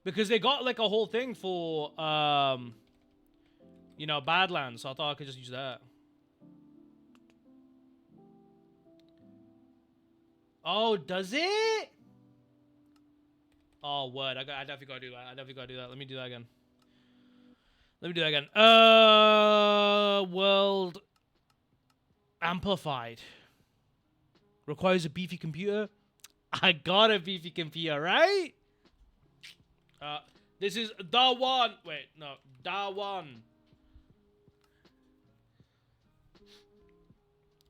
Because they got like a whole thing for you know, Badlands, so I thought I could just use that. Oh, does it? Oh, word. I definitely gotta do that. Let me do that again. World amplified. Requires a beefy computer. I got a beefy computer, right? This is the one. Wait, no, the one.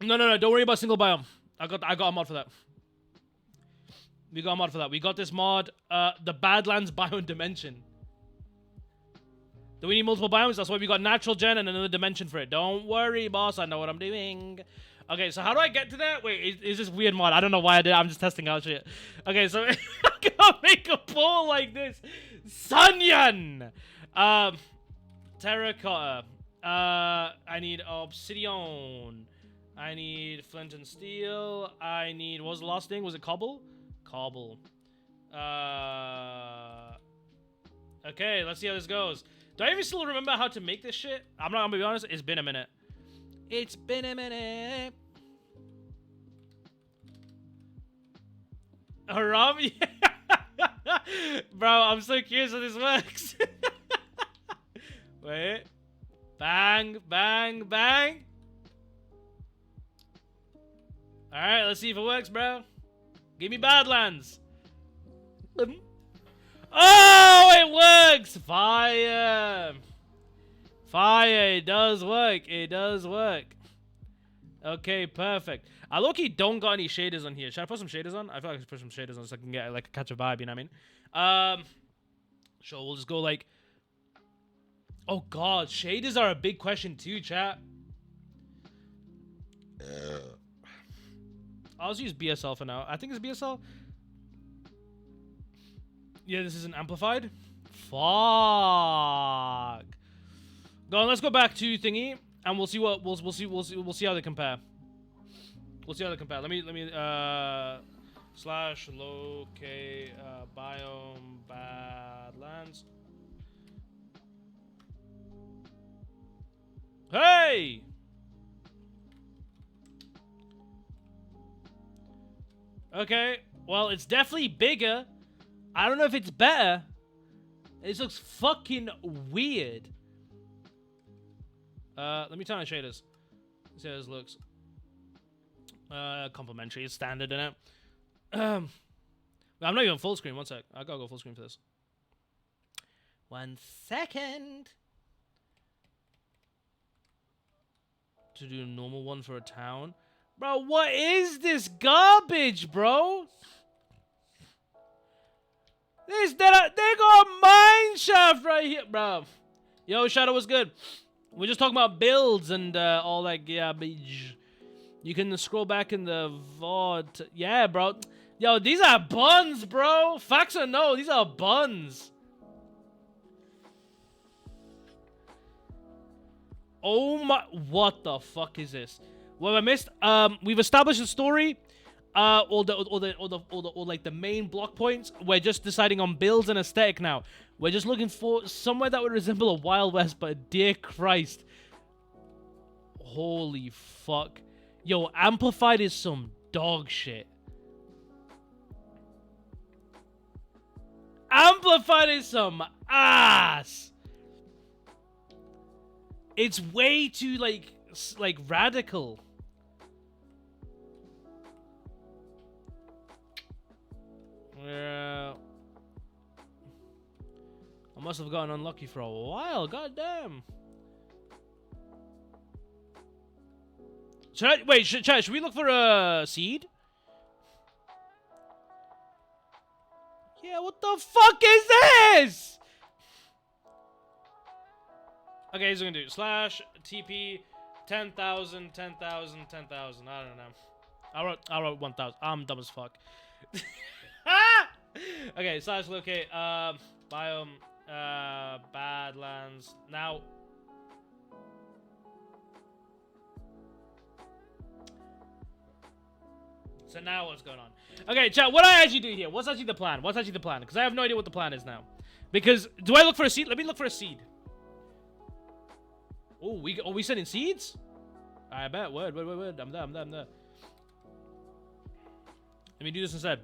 No. Don't worry about single biome. I got a mod for that. We got a mod for that. We got this mod, the Badlands Biome Dimension. Do we need multiple biomes? That's why we got natural gen and another dimension for it. Don't worry, boss. I know what I'm doing. Okay, so how do I get to that? Wait, is this weird mod? I don't know why I did. I'm just testing out shit. Okay, so I gotta make a poll like this. Sunyan! Terracotta. I need obsidian. I need flint and steel. I need, what was the last thing? Was it cobble? Cobble. Okay, let's see how this goes. Do I even still remember how to make this shit? I'm not gonna be honest, it's been a minute. It's been a minute. Haram? Bro, I'm so curious how this works. Wait. Bang, bang, bang. Alright, let's see if it works, bro. Give me Badlands. Oh, it works! Fire! Fire, it does work. It does work. Okay, perfect. I low-key don't got any shaders on here. Should I put some shaders on? I feel like I should put some shaders on so I can get, like, catch a vibe, you know what I mean? Sure, we'll just go, like... Oh, God. Shaders are a big question, too, chat. I'll just use BSL for now. I think it's BSL. Yeah, this isn't amplified. Fuck. Go on, let's go back to thingy, and we'll see what we'll see how they compare. We'll see how they compare. Let me slash locate biome Badlands. Hey. Okay. Well, it's definitely bigger. I don't know if it's better. This looks fucking weird. Let me turn on shaders. See how this looks. Complementary is standard, innit? I'm not even full screen. One sec. I gotta go full screen for this. 1 second. To do a normal one for a town. Bro, what is this garbage, bro? They got a mine shaft right here, bro. Yo, Shadow was good. We're just talking about builds and all that garbage. You can scroll back in the VOD. Yeah, bro. Yo, these are buns, bro. Facts or no, these are buns. Oh my, what the fuck is this? What I missed? We've established the story. All like the main block points. We're just deciding on builds and aesthetic now. We're just looking for somewhere that would resemble a Wild West, but dear Christ. Holy fuck. Yo, Amplified is some dog shit. Amplified is some ass. It's way too like radical. Yeah. I must have gotten unlucky for a while. God damn. Should we look for a seed? Yeah, what the fuck is this? Okay, he's gonna do /TP 10,000, 10,000, 10,000. I don't know. I wrote 1,000. I'm dumb as fuck. Okay, /locate biome Badlands. Now so now what's going on? Okay, chat, what do I actually do here? What's actually the plan? What's actually the plan? Because I have no idea what the plan is now. Because do I look for a seed? Let me look for a seed. Oh, we sending seeds? I bet. Word. I'm there. Let me do this instead.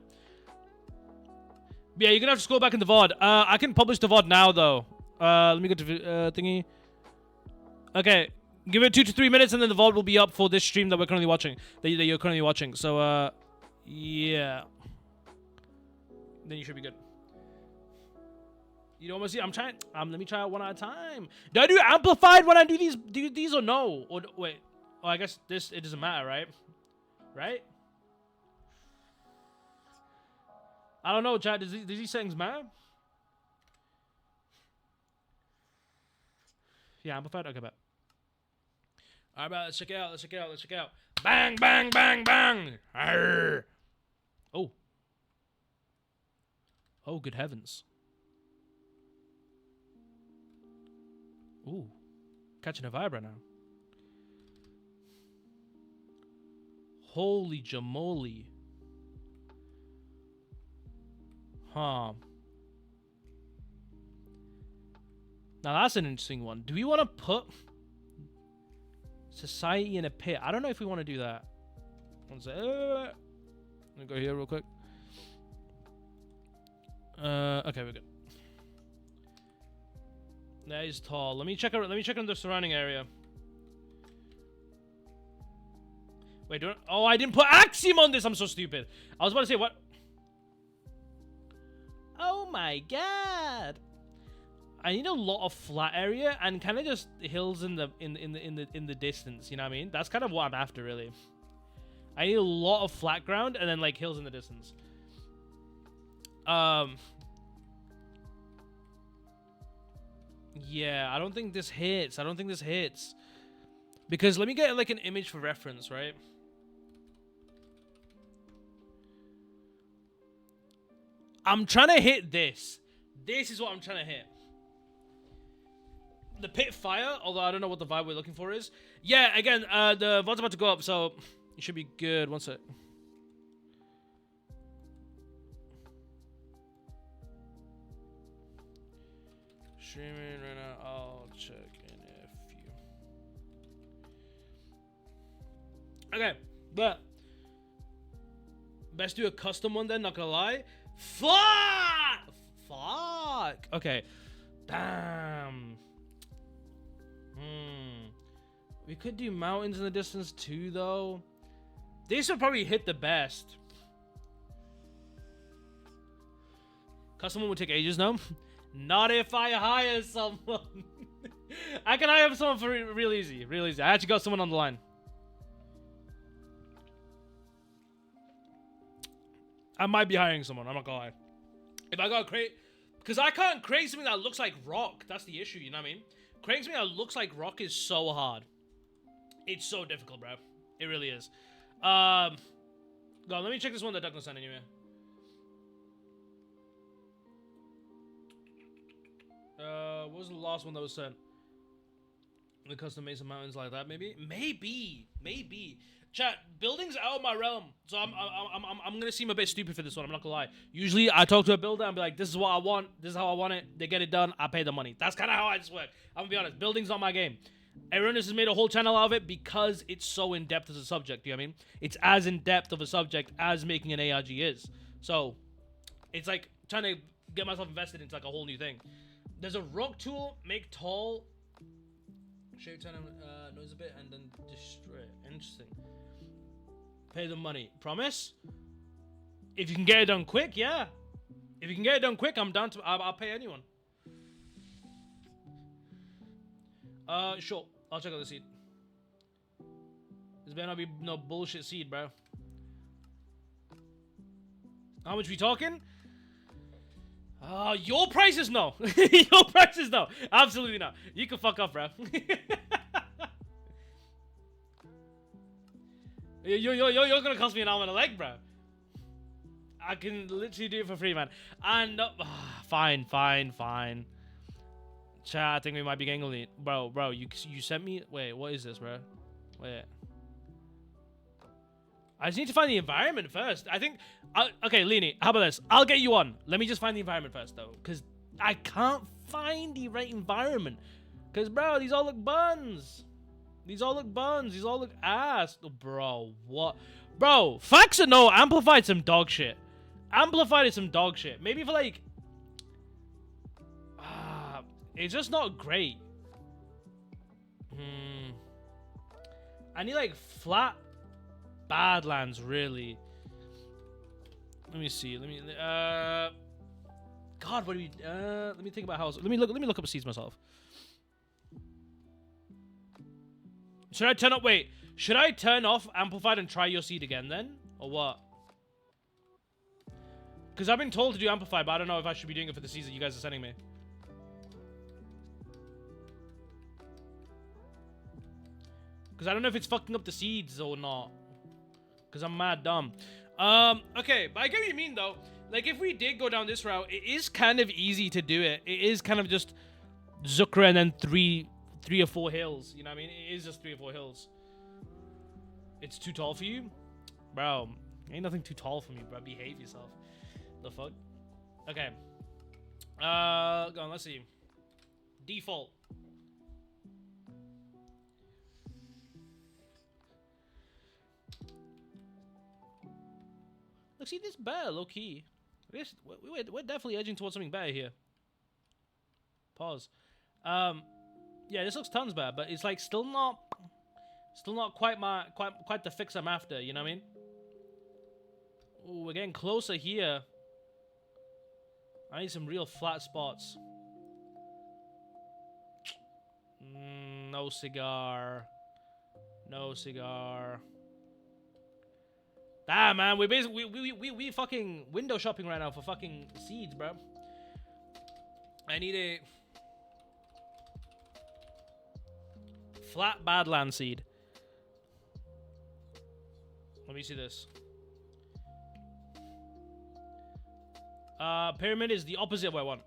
Yeah, you're gonna have to scroll back in the VOD. I can publish the VOD now though. Let me go to thingy. Okay, give it 2 to 3 minutes, and then the VOD will be up for this stream that we're currently watching. That you're currently watching. So yeah. Then you should be good. You know what I'm see? I'm trying. Let me try it one at a time. Do I do amplified when I do these or no? Or wait. Oh, I guess it doesn't matter, right? Right? I don't know, chat. Does these settings matter? Yeah, amplified. Okay, bet. All right, let's check it out. Let's check it out. Bang, bang, bang, bang. Arr. Oh. Oh, good heavens. Ooh. Catching a vibe right now. Holy jamoli. Huh. Now that's an interesting one. Do we want to put society in a pit? I don't know if we want to do that. One sec. Let me go here real quick. Okay, we're good. That is tall. Let me check out the surrounding area. Wait, oh, I didn't put Axiom on this. I'm so stupid. I was about to say what? Oh my god. I need a lot of flat area and kind of just hills in the distance, you know what I mean? That's kind of what I'm after, really. I need a lot of flat ground and then like hills in the distance. Yeah, I don't think this hits. Because let me get like an image for reference, right? I'm trying to hit this. This is what I'm trying to hit. The pit fire, although I don't know what the vibe we're looking for is. Yeah, again, the VOD's about to go up, so it should be good. One sec. Streaming right now. I'll check in a few. Okay, but best do a custom one then, not gonna lie. Fuck! Okay. Damn. We could do mountains in the distance too, though. This would probably hit the best. Custom one would take ages, no? Not if I hire someone. I can hire someone for real easy. I actually got someone on the line. I might be hiring someone. I'm not gonna lie. If I gotta create, because I can't create something that looks like rock. That's the issue. You know what I mean? Creating something that looks like rock is so hard. It's so difficult, bro. It really is. Go on, let me check this one that Douglas sent anyway. What was the last one that was sent? The custom made some mountains like that, maybe? Maybe. Chat, buildings out of my realm. So I'm gonna seem a bit stupid for this one, I'm not gonna lie. Usually I talk to a builder and be like, this is what I want, this is how I want it, they get it done, I pay the money. That's kinda how I just work. I'm gonna be honest, building's not my game. Erroneous has made a whole channel out of it because it's so in-depth as a subject, you know what I mean? It's as in-depth of a subject as making an ARG is. So, it's like trying to get myself invested into like a whole new thing. There's a rock tool, make tall. Shave turn noise a bit and then destroy it. Interesting. Pay the money. Promise? If you can get it done quick, yeah. If you can get it done quick, I'm down to. I'll pay anyone. Sure. I'll check out the seed. This better not be no bullshit seed, bro. How much we talking? Your prices no. Your prices no. Absolutely not. You can fuck up, bro. You're gonna cost me an arm and a leg, bro. I can literally do it for free, man. And fine. Chat, I think we might be getting a lead. Bro, you sent me. Wait, what is this, bro? Wait. I just need to find the environment first. I think. Okay, Leanie, how about this? I'll get you on. Let me just find the environment first, though, because I can't find the right environment. Because, bro, these all look buns. These all look ass. Oh, bro, what? Bro, facts or no, Amplified some dog shit. Maybe for like. It's just not great. I need like flat Badlands, really. Let me see. God, what do we? Let me think about how. Let me look up seeds myself. Should I turn up? Wait. Should I turn off Amplified and try your seed again then, or what? Because I've been told to do Amplified, but I don't know if I should be doing it for the seeds that you guys are sending me. Because I don't know if it's fucking up the seeds or not. Because I'm mad dumb. Okay, but I get what you mean, though. Like, if we did go down this route, it is kind of easy to do it. It is kind of just Zukra and then three or four hills. You know what I mean? It is just 3 or 4 hills. It's too tall for you? Bro, ain't nothing too tall for me, bro. Behave yourself. The fuck? Okay. Go on, let's see. Default. Look, see, this better, low key. We're definitely edging towards something better here. Pause. Yeah, this looks tons better, but it's like still not quite the fix I'm after. You know what I mean? Ooh, we're getting closer here. I need some real flat spots. No cigar. No cigar. Damn, man, we basically we fucking window shopping right now for fucking seeds, bro. I need a flat Badland seed. Let me see this. Pyramid is the opposite of what I want.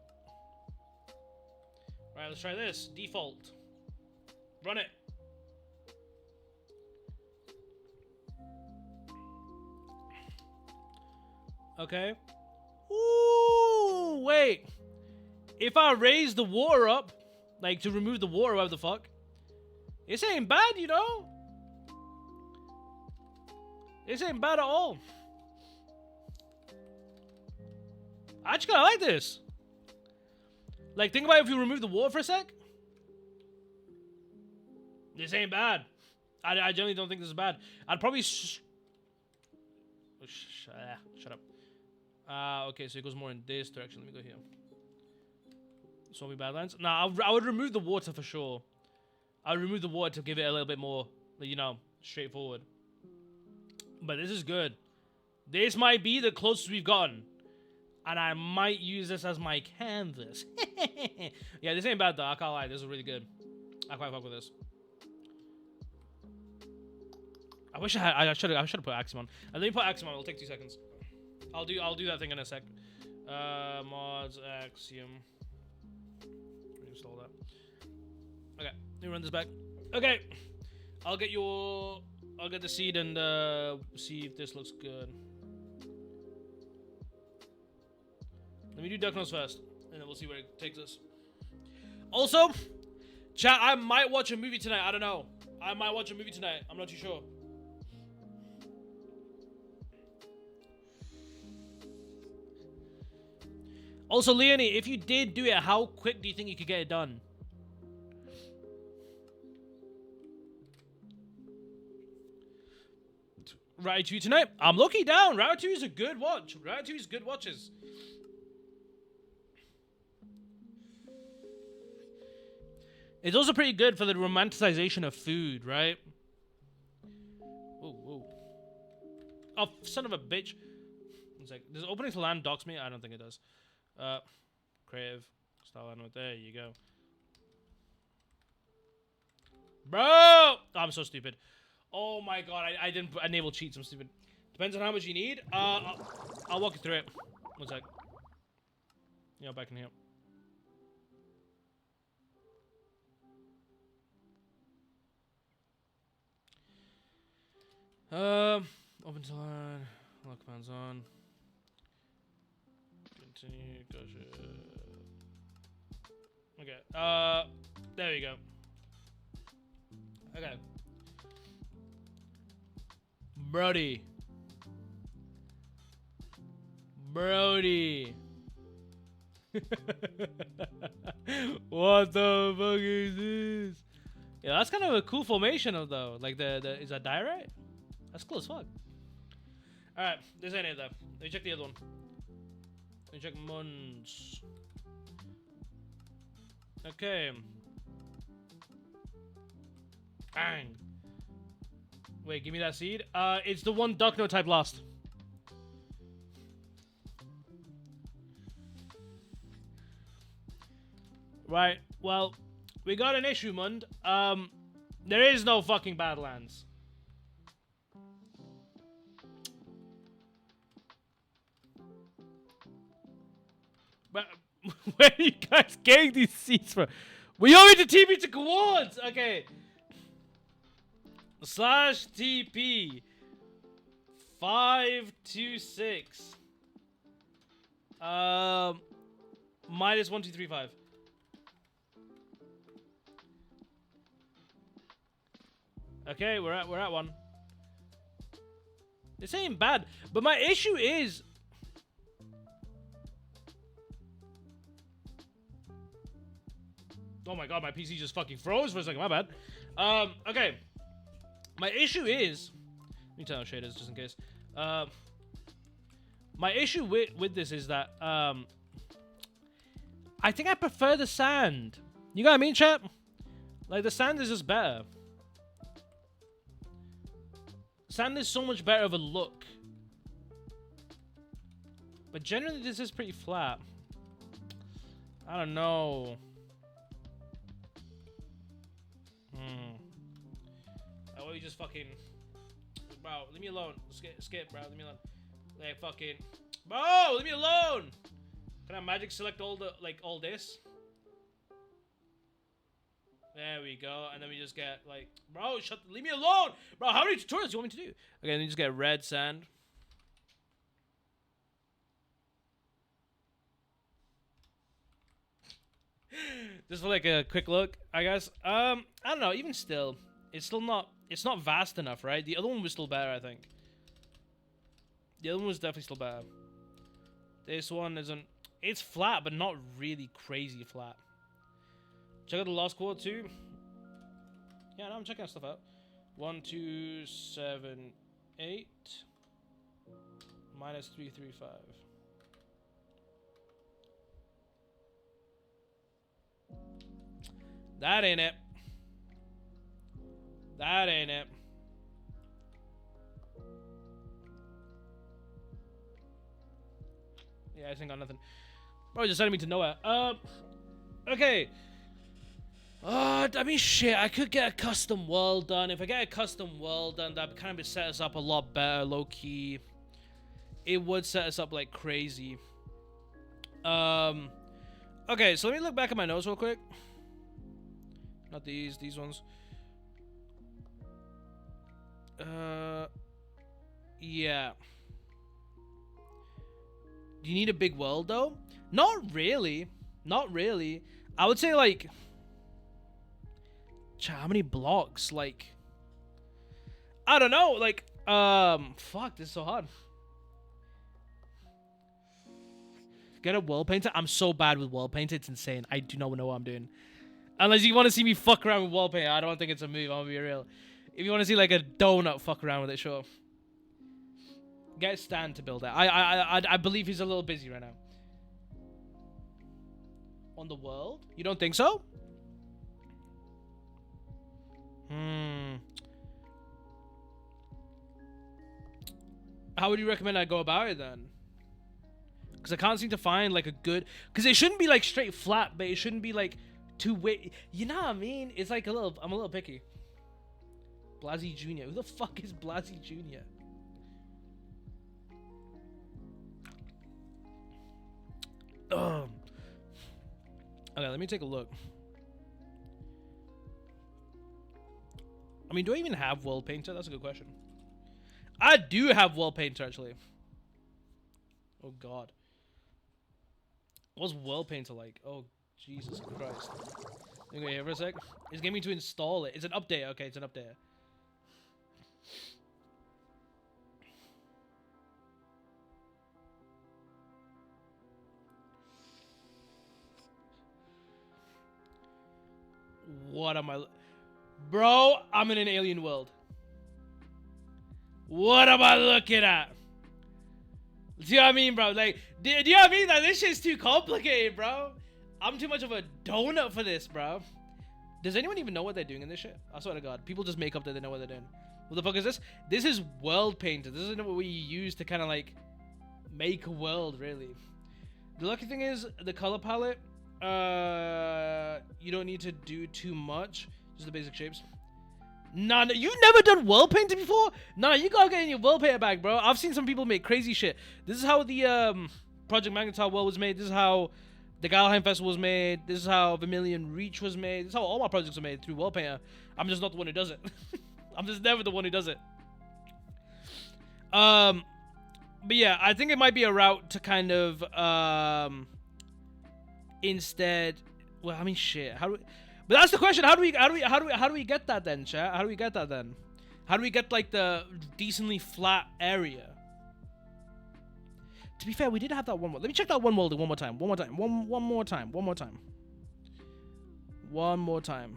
Right, let's try this. Default. Run it. Okay. Ooh, wait. If I raise the water up, like to remove the water, whatever the fuck, this ain't bad, you know? This ain't bad at all. I actually kinda like this. Like, think about if you remove the water for a sec. This ain't bad. I generally don't think this is bad. I'd probably shut up. Okay, so it goes more in this direction. Let me go here. Zombie Badlands. Nah, I would remove the water for sure. I would remove the water to give it a little bit more, you know, straightforward. But this is good. This might be the closest we've gotten. And I might use this as my canvas. Yeah, this ain't bad though. I can't lie. This is really good. I quite fuck with this. I wish I should have put Axiom on. Let me put Axiom on. It'll take 2 seconds. I'll do that thing in a sec. Mods Axiom. Reinstall that. Okay, let me run this back. Okay, I'll get the seed and see if this looks good. Let me do Duck Nose first, and then we'll see where it takes us. Also, chat, I might watch a movie tonight. I don't know. I might watch a movie tonight. I'm not too sure. Also, Leonie, if you did do it, how quick do you think you could get it done? Ratatouille tonight. I'm lucky down. Ratatouille is a good watch. Ratatouille is good watches. It's also pretty good for the romanticization of food, right? Whoa, whoa. Oh, son of a bitch. It's like, does opening to land dox me? I don't think it does. Creative. Style animal. There you go. Bro! Oh, I'm so stupid. Oh my god, I didn't enable cheats. I'm stupid. Depends on how much you need. I'll walk you through it. One sec. Yeah, back in here. Open to line. Lock commands on. Continue. Gotcha. Okay. There we go. Okay. Brody. What the fuck is this? Yeah, that's kind of a cool formation though. Like the is that die right? That's cool as fuck. Alright, this ain't it though. Let me check the other one. Let me check Mons. Okay. Bang. Wait, give me that seed. It's the one Duckno type lost. Right, well, we got an issue, Mund. There is no fucking Badlands. But where are you guys getting these seeds from? We owe it to TP to Quads! Okay. /TP 526 minus 1235. Okay, we're at one. This ain't bad, but my issue is oh my god, my PC just fucking froze for a second, my bad. Okay. My issue is let me turn on shaders just in case. My issue with this is that I think I prefer the sand. You know what I mean, chat? Like the sand is just better. Sand is so much better of a look. But generally this is pretty flat. I don't know. Oh, you just fucking... Bro, leave me alone. Skip, bro. Leave me alone. Like, fucking... Bro, leave me alone! Can I magic select all the... Like, all this? There we go. And then we just get, like... Bro, leave me alone! Bro, how many tutorials do you want me to do? Okay, then you just get red sand. Just for, like, a quick look, I guess. I don't know. Even still, it's still not... It's not vast enough, right? The other one was still better, I think. The other one was definitely still better. This one isn't... It's flat, but not really crazy flat. Check out the last quad too. Yeah, no, I'm checking stuff out. 1, 2, 7, 8. Minus 3, 3, 5. That ain't it. That ain't it. Yeah, I ain't got nothing. Bro, just sending me to nowhere. Okay. I mean, shit, I could get a custom world done. If I get a custom world done, that kind of set us up a lot better, low-key. It would set us up like crazy. Okay, so let me look back at my notes real quick. Not these ones. Yeah. Do you need a big world, though? Not really. Not really. I would say, like... How many blocks? Like... I don't know. Like, fuck, this is so hard. Get a world painter? I'm so bad with world painter. It's insane. I do not know what I'm doing. Unless you want to see me fuck around with world painter, I don't think it's a move. I'm gonna be real. If you want to see, like, a donut fuck around with it, sure. Get Stan to build that. I believe he's a little busy right now. On the world? You don't think so? How would you recommend I go about it then? Because I can't seem to find like a good... Because it shouldn't be like straight flat, but it shouldn't be like too... You know what I mean? It's like a little... I'm a little picky. Blasey Jr. Who the fuck is Blasey Jr.? Okay, let me take a look. I mean, do I even have World Painter? That's a good question. I do have World Painter, actually. Oh, God. What's World Painter like? Oh, Jesus Christ. Let me go here for a sec. It's getting me to install it. It's an update. Okay, it's an update. What am I... Bro, I'm in an alien world. What am I looking at? Do you know what I mean, bro? Like, do you know what I mean? Like, this shit's too complicated, bro. I'm too much of a donut for this, bro. Does anyone even know what they're doing in this shit? I swear to God. People just make up that they know what they're doing. What the fuck is this? This is World Painter. This isn't what we use to kind of, like, make a world, really. The lucky thing is, the color palette, you don't need to do too much. Just the basic shapes. Nah, no, you've never done World Painter before? Nah, you gotta get in your World Painter bag, bro. I've seen some people make crazy shit. This is how the Project Magnetar world was made. This is how the Galheim Festival was made. This is how Vermilion Reach was made. This is how all my projects are made, through World Painter. I'm just not the one who does it. I'm just never the one who does it. But yeah, I think it might be a route to kind of instead. Well, I mean, shit. How do we? But that's the question. How do we get that then, chat? How do we get that then? How do we get like the decently flat area? To be fair, we did have that one. Let me check that one molding one more time. One more time. One more time. One more time. One more time.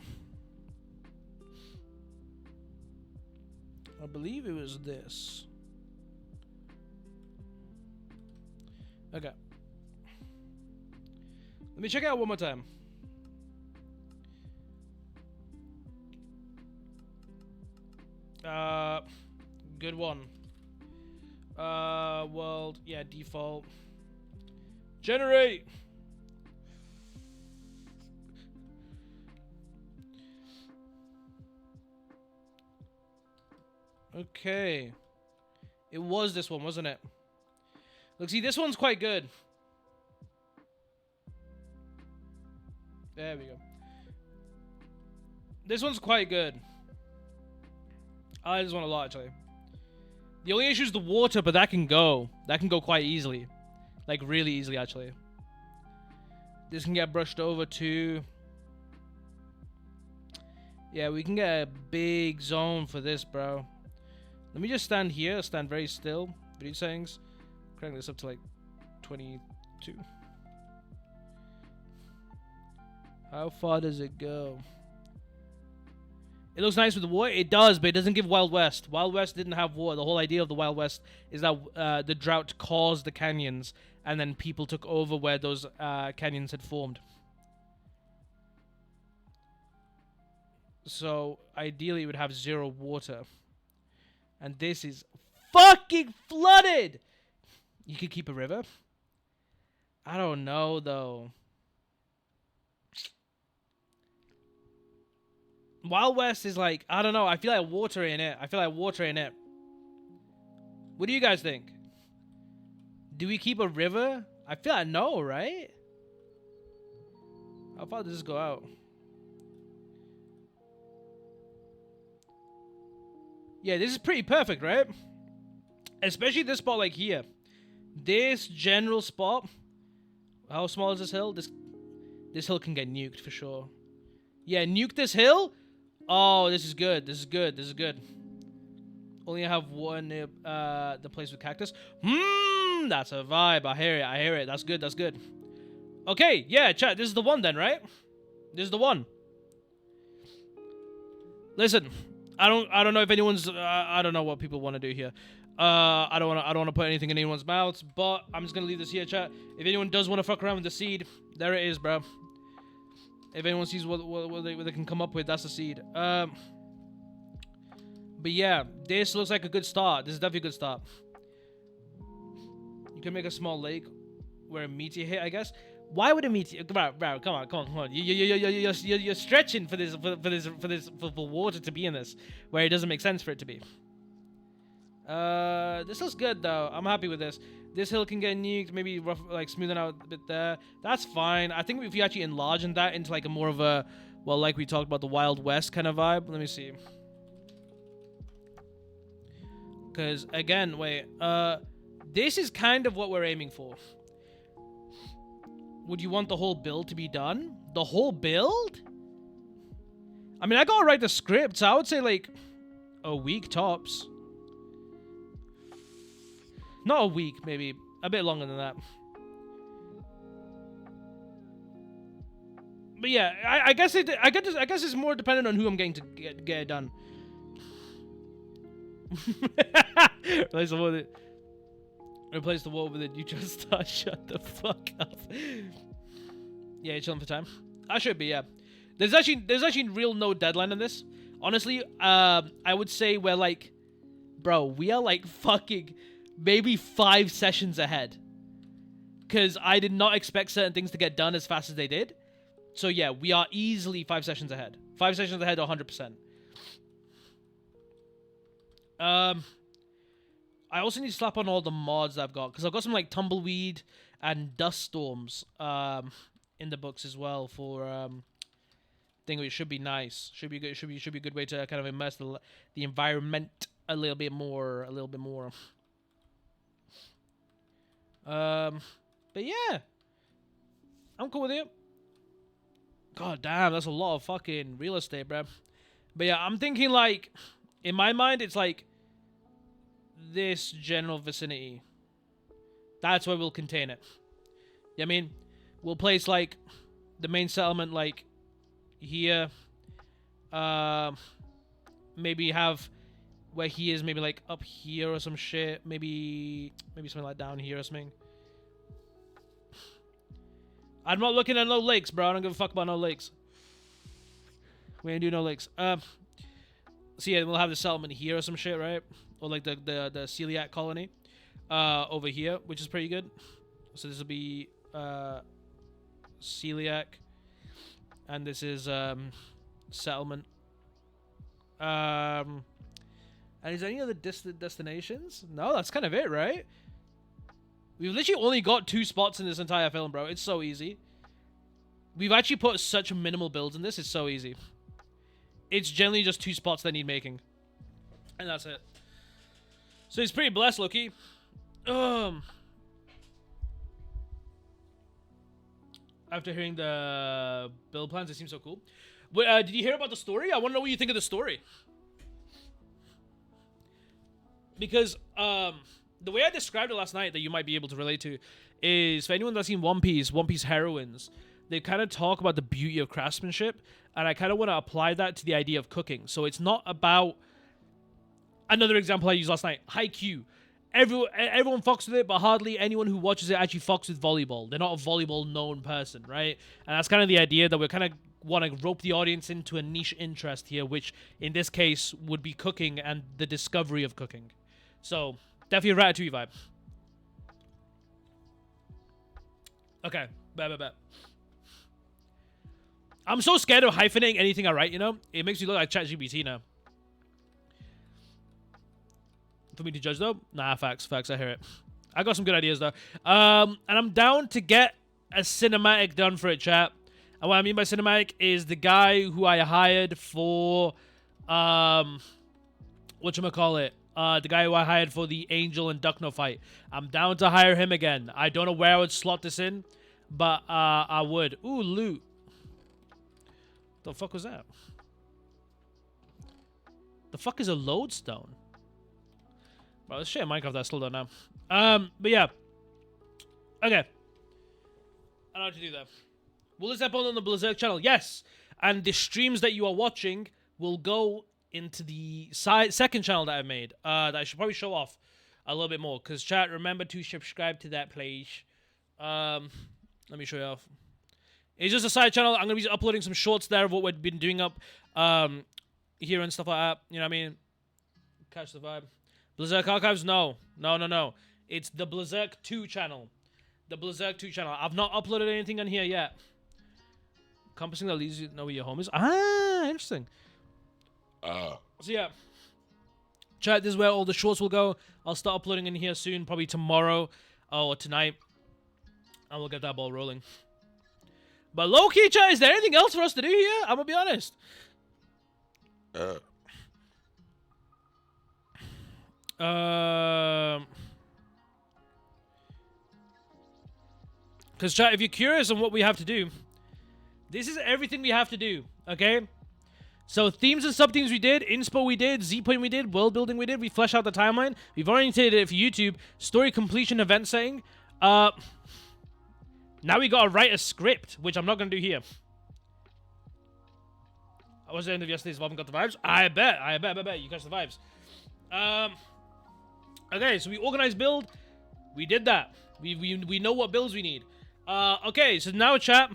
I believe it was this. Okay. Let me check it out one more time. Good one. World, yeah, default. Generate! Okay. It was this one, wasn't it? Look, see, this one's quite good. There we go. This one's quite good. I just want a lot, actually. The only issue is the water, but that can go. That can go quite easily. Like, really easily, actually. This can get brushed over, too. Yeah, we can get a big zone for this, bro. Let me just stand here. Stand very still. Video settings. Crank this up to, like, 22. How far does it go? It looks nice with the water. It does, but it doesn't give Wild West. Wild West didn't have water. The whole idea of the Wild West is that the drought caused the canyons, and then people took over where those canyons had formed. So, ideally, it would have 0 water. And this is fucking flooded! You could keep a river? I don't know, though. Wild West is like, I don't know. I feel like water in it. What do you guys think? Do we keep a river? I feel like no, right? How far does this go out? Yeah, this is pretty perfect, right? Especially this spot like here. This general spot. How small is this hill? This hill can get nuked for sure. Yeah, nuke this hill. Oh, this is good. This is good. This is good. Only have one the place with cactus. That's a vibe. I hear it. I hear it. That's good. That's good. Okay, yeah, chat. This is the one then, right? This is the one. Listen, I don't know if anyone's I don't know what people want to do here. I don't want to put anything in anyone's mouths, but I'm just gonna leave this here, chat. If anyone does want to fuck around with the seed, there it is, bro. If anyone sees what they can come up with, that's the seed. But yeah, this looks like a good start. This is definitely a good start. You can make a small lake where a meteor hit, I guess. Why would a meteor? Bro, come on. You're stretching for water to be in this, where it doesn't make sense for it to be. This looks good though. I'm happy with this. This hill can get nuked, maybe rough, like smoothing out a bit there. That's fine. I think if you actually enlarge that into like a more of a, well, like we talked about, the Wild West kind of vibe. Let me see. Because again, wait, this is kind of what we're aiming for. Would you want the whole build to be done? The whole build? I mean, I gotta write the script, so I would say like a week tops. Not a week, maybe a bit longer than that. But yeah, I guess it's more dependent on who I'm getting to get it done. Replace the wall with it. You just start. Shut the fuck up. Yeah, you're chilling for time. I should be. Yeah. There's actually real no deadline on this. Honestly, I would say we're like, bro, we are like fucking maybe 5 sessions ahead. Because I did not expect certain things to get done as fast as they did. So yeah, we are easily 5 sessions ahead. 5 sessions ahead, 100%. I also need to slap on all the mods I've got. Because I've got some like Tumbleweed and Dust Storms in the books as well for... thing which should be nice. Should be good. Should be a good way to kind of immerse the environment a little bit more. But yeah, I'm cool with it. God damn, that's a lot of fucking real estate, bro. But yeah, I'm thinking like, in my mind, it's like this general vicinity. That's where we'll contain it. Yeah, I mean, we'll place like the main settlement like here. Maybe have where he is, maybe like up here or some shit. Maybe something like down here or something. I'm not looking at no lakes, bro. I don't give a fuck about no lakes. We ain't do no lakes. So yeah, we'll have the settlement here or some shit, right? Or like the celiac colony over here, which is pretty good. So this will be celiac, and this is settlement. And is there any other destinations? No, that's kind of it, right? We've literally only got 2 spots in this entire film, bro. It's so easy. We've actually put such minimal builds in this. It's so easy. It's generally just 2 spots that need making. And that's it. So it's pretty blessed, Loki. After hearing the build plans, it seems so cool. Did you hear about the story? I want to know what you think of the story. Because, the way I described it last night that you might be able to relate to is, for anyone that's seen One Piece heroines, they kind of talk about the beauty of craftsmanship, and I kind of want to apply that to the idea of cooking. So it's not about... Another example I used last night, Haikyuu. Everyone fucks with it, but hardly anyone who watches it actually fucks with volleyball. They're not a volleyball-known person, right? And that's kind of the idea, that we kind of want to rope the audience into a niche interest here, which in this case would be cooking and the discovery of cooking. So... definitely a Ratatouille vibe. Okay. Bet. I'm so scared of hyphenating anything I write, you know? It makes me look like ChatGPT now. For me to judge, though? Nah, facts. I hear it. I got some good ideas, though. And I'm down to get a cinematic done for it, chat. And what I mean by cinematic is the guy who I hired for... whatchamacallit? The guy who I hired for the Angel and Duckno fight. I'm down to hire him again. I don't know where I would slot this in, but I would. Ooh, loot. The fuck was that? The fuck is a lodestone? Bro, this shit in Minecraft I still don't know. But yeah. Okay. I know how to do that. Will this happen on the Blizzard channel? Yes. And the streams that you are watching will go into the second channel that I made, that I should probably show off. a little bit more. Because chat, remember to subscribe to that page. Let me show you off. It's just a side channel. I'm gonna be uploading some shorts there of what we've been doing up here and stuff like that. You know what I mean? Catch the vibe. Blizzard Archives? No. It's the Blizzard 2 channel. The Blizzard 2 channel. I've not uploaded anything on here yet. Compassing that leads you to know where your home is. Ah, interesting. So yeah. Chat, this is where all the shorts will go. I'll start uploading in here soon, probably tomorrow or tonight. And we'll get that ball rolling. But low-key, chat, is there anything else for us to do here? I'm gonna be honest. Because chat, if you're curious on what we have to do, this is everything we have to do, okay? So themes and sub-themes we did, inspo we did, Z-point we did, world building we did, we flesh out the timeline, we've oriented it for YouTube, story completion, event setting. Now we gotta write a script, which I'm not gonna do here. I was at the end of yesterday's Evolve and got the vibes. I bet. You catch the vibes. Okay, so we organized build. We did that. We know what builds we need. Okay, so now chat.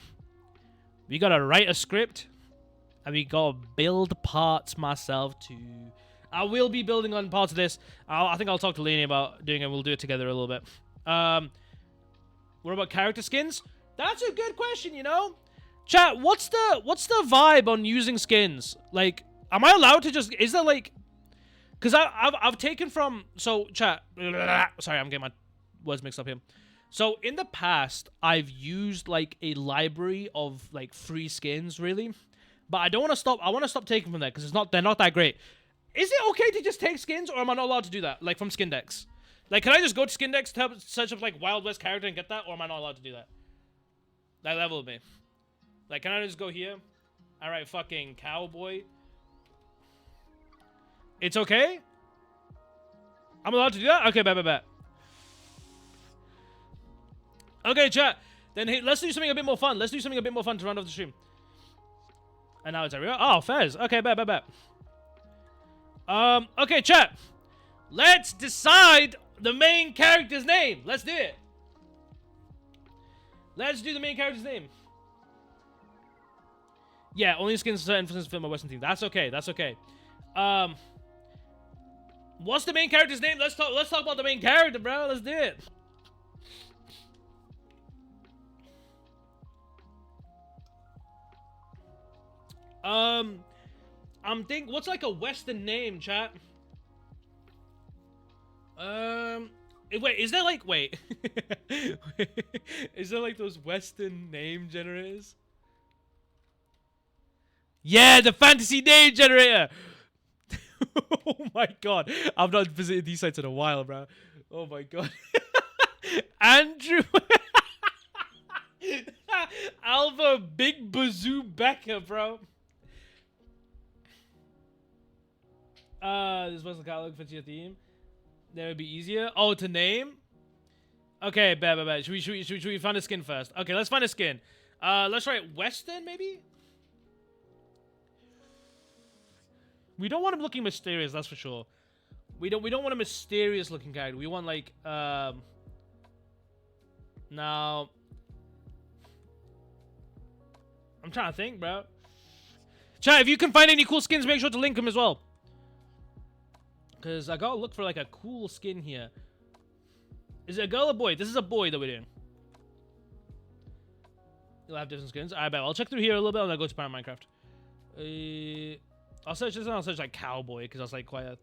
We gotta write a script. And we gotta build parts myself too. I will be building on parts of this. I think I'll talk to Lenny about doing it. We'll do it together a little bit. What about character skins? That's a good question, you know? Chat, what's the vibe on using skins? Like, am I allowed to just... Is there, like... Because I've taken from... So, chat... Sorry, I'm getting my words mixed up here. So, in the past, I've used, like, a library of, like, free skins, really. But I don't want to stop... I want to stop taking from there, because they're not that great. Is it okay to just take skins, or am I not allowed to do that? Like, from Skindex? Like, can I just go to Skindex, to search up, like, Wild West character and get that? Or am I not allowed to do that? That level with me. Like, can I just go here? Alright, fucking cowboy. It's okay? I'm allowed to do that? Okay, bet. Okay, chat. Then, hey, let's do something a bit more fun. Let's do something a bit more fun to round off the stream. And now it's everywhere. Oh, Fez. Okay, bet. Okay, chat. Let's decide the main character's name. Let's do it. Let's do the main character's name. Yeah, only skins certain for fit my Western theme. That's okay. What's the main character's name? Let's talk about the main character, bro. Let's do it. I'm thinking, what's like a Western name, chat? Wait, is there like, wait. Is there like those Western name generators? Yeah, the fantasy name generator! Oh my god. I've not visited these sites in a while, bro. Oh my god. Andrew. Alva Big Bazoo Becker, bro. This wasn't catalog fits your theme. That would be easier. Oh, to name? Okay, bet. Should we find a skin first? Okay, let's find a skin. Let's try Western, maybe? We don't want him looking mysterious, that's for sure. We don't want a mysterious looking character. We want like now I'm trying to think, bro. Chat, if you can find any cool skins, make sure to link them as well. Cause I gotta look for like a cool skin here. Is it a girl or boy? This is a boy that we're doing. You'll have different skins. I bet. I'll check through here a little bit and I'll go to Power Minecraft. I'll search this and I'll search like cowboy because I was like quite a...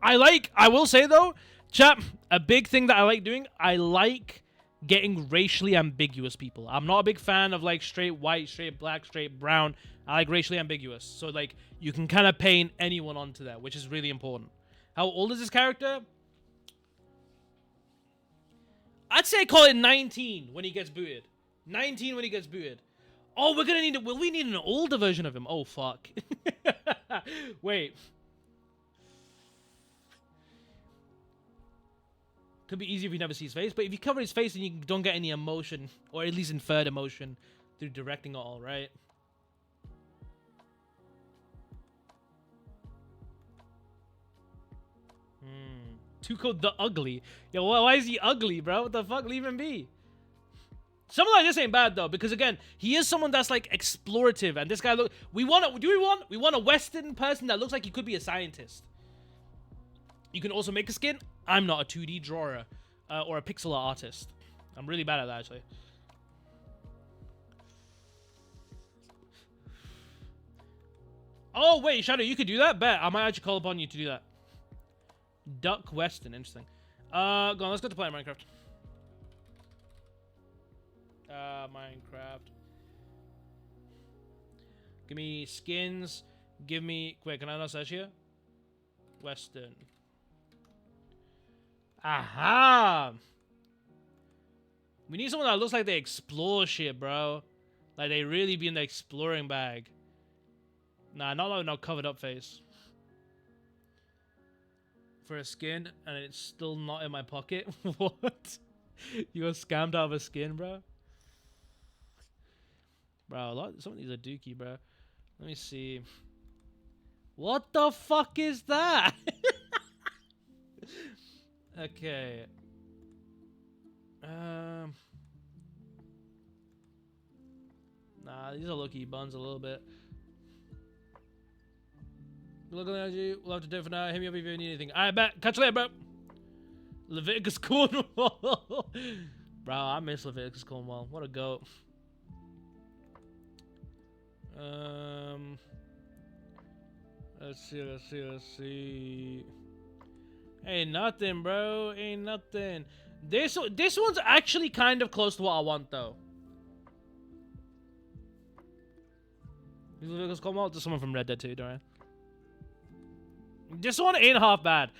I will say though, chat, a big thing that I like doing, I like getting racially ambiguous people. I'm not a big fan of like straight white, straight black, straight brown. I like racially ambiguous. So like you can kind of paint anyone onto that, which is really important. How old is this character? I'd say call it 19 when he gets booted. 19 when he gets booted. Oh, we're gonna need... Will we need an older version of him? Oh, fuck. Wait. Could be easier if you never see his face, but if you cover his face and you don't get any emotion, or at least inferred emotion, through directing it all, right? Tuco the Ugly. Yo, why is he ugly, bro? What the fuck? Leave him be. Someone like this ain't bad though, because again, he is someone that's like explorative, and this guy look. We want a Western person that looks like he could be a scientist. You can also make a skin. I'm not a 2D drawer or a pixel art artist. I'm really bad at that actually. Oh wait, Shadow, you could do that? Bet I might actually call upon you to do that. Duck Western, interesting. Go on, let's go to play Minecraft. Minecraft. Give me skins. Give me. Wait, can I not search here? Western. Aha! We need someone that looks like they explore shit, bro. Like they really be in the exploring bag. Nah, not like no covered up face. For a skin, and it's still not in my pocket. What? You got scammed out of a skin, bro? Bro, some of these are dookie, bro. Let me see. What the fuck is that? Okay. Nah, these are low-key buns a little bit. Looking at you. We'll have to do it for now. Hit me up if you need anything. Alright, bet. Catch you later, bro. Leviticus Cornwall. Bro, I miss Leviticus Cornwall. What a goat. Let's see. Ain't nothing, bro. Ain't nothing. This one's actually kind of close to what I want, though. Leviticus Cornwall. There's someone from Red Dead 2, don't I? This one ain't half bad.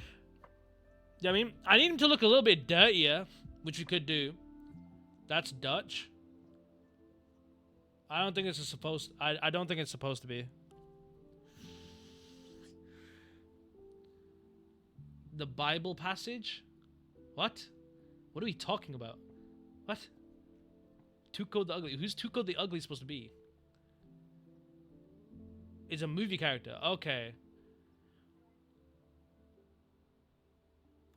I mean, I need him to look a little bit dirtier, which we could do. That's Dutch. I don't think it's supposed. I don't think it's supposed to be. The Bible passage? What? What are we talking about? What? Tuco the Ugly. Who's Tuco the Ugly supposed to be? It's a movie character. Okay.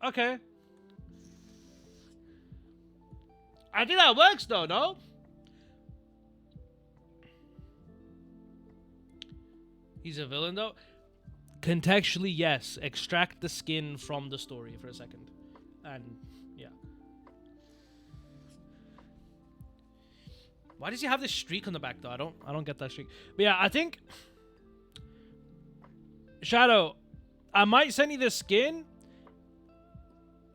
Okay. I think that works though, no? He's a villain though? Contextually, yes. Extract the skin from the story for a second. And yeah. Why does he have this streak on the back though? I don't get that streak. But yeah, I think Shadow, I might send you the skin.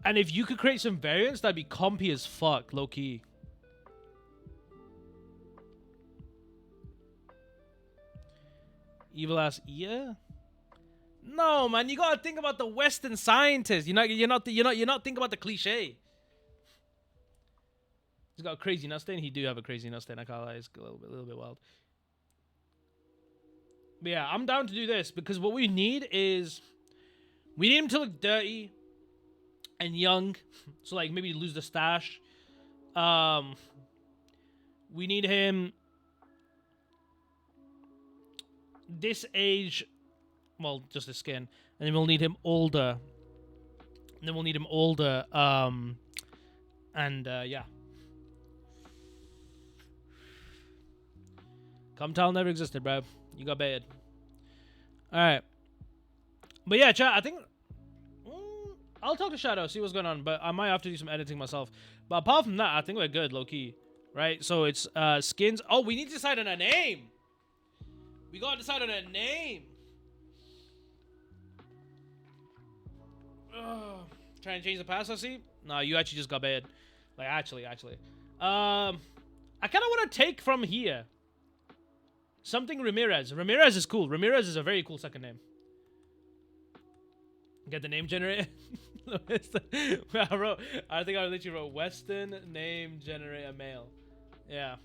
And if you could create some variants, that'd be compy as fuck, low key. Evil ass, yeah. No, man, you gotta think about the Western scientist. You're not thinking about the cliche. He's got a crazy nut stain. He do have a crazy nut stain. I can't lie, it's a little bit wild. But yeah, I'm down to do this because what we need is we need him to look dirty and young, so like maybe lose the stash. We need him this age, well, just the skin, and then we'll need him older. And then we'll need him older. Yeah. Comtown never existed, bro. You got baited. All right. But yeah, chat. I think. I'll talk to Shadow, see what's going on, but I might have to do some editing myself. But apart from that, I think we're good, low-key. Right? So it's skins. Oh, we need to decide on a name. We gotta decide on a name. Trying to change the pass, I see? No, you actually just got bad. Like, actually. I kind of want to take from here. Something Ramirez. Ramirez is cool. Ramirez is a very cool second name. Get the name generator. I think I literally wrote Western name generator male. Yeah.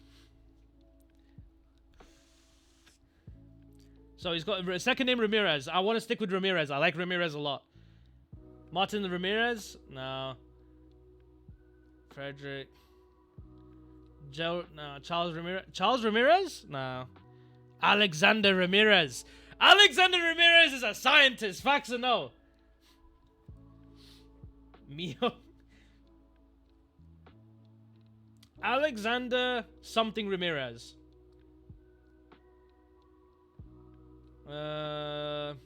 So he's got a second name Ramirez. I want to stick with Ramirez. I like Ramirez a lot. Martin Ramirez? No. Frederick. No. Charles Ramirez? Charles Ramirez? No. Alexander Ramirez. Alexander Ramirez is a scientist. Facts or no? Mio. Alexander something Ramirez. I'm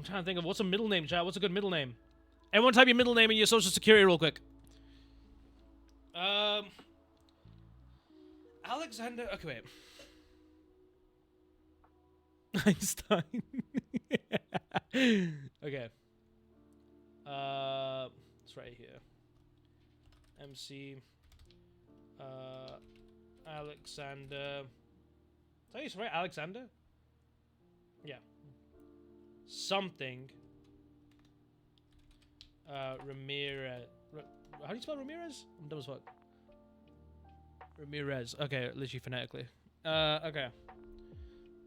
trying to think of what's a middle name, chat. What's a good middle name? Everyone type your middle name and your social security real quick. Alexander. Okay, wait. Einstein. Okay. It's right here. MC. Alexander. Is that right? Alexander? Yeah. Something. Ramirez. How do you spell Ramirez? I'm dumb as fuck. Ramirez. Okay, literally phonetically. Okay.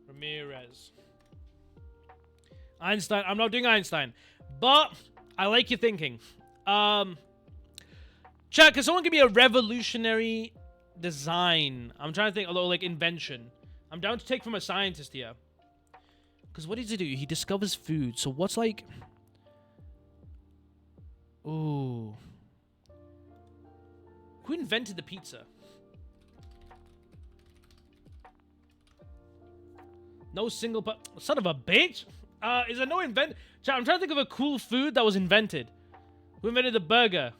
Ramirez. Einstein. I'm not doing Einstein. But I like your thinking. Chat, can someone give me a revolutionary design? I'm trying to think, although like invention. I'm down to take from a scientist here. Because what does he do? He discovers food. So what's like... Ooh. Who invented the pizza? No single... Son of a bitch! Is there no invent... Chat, I'm trying to think of a cool food that was invented. Who invented the burger?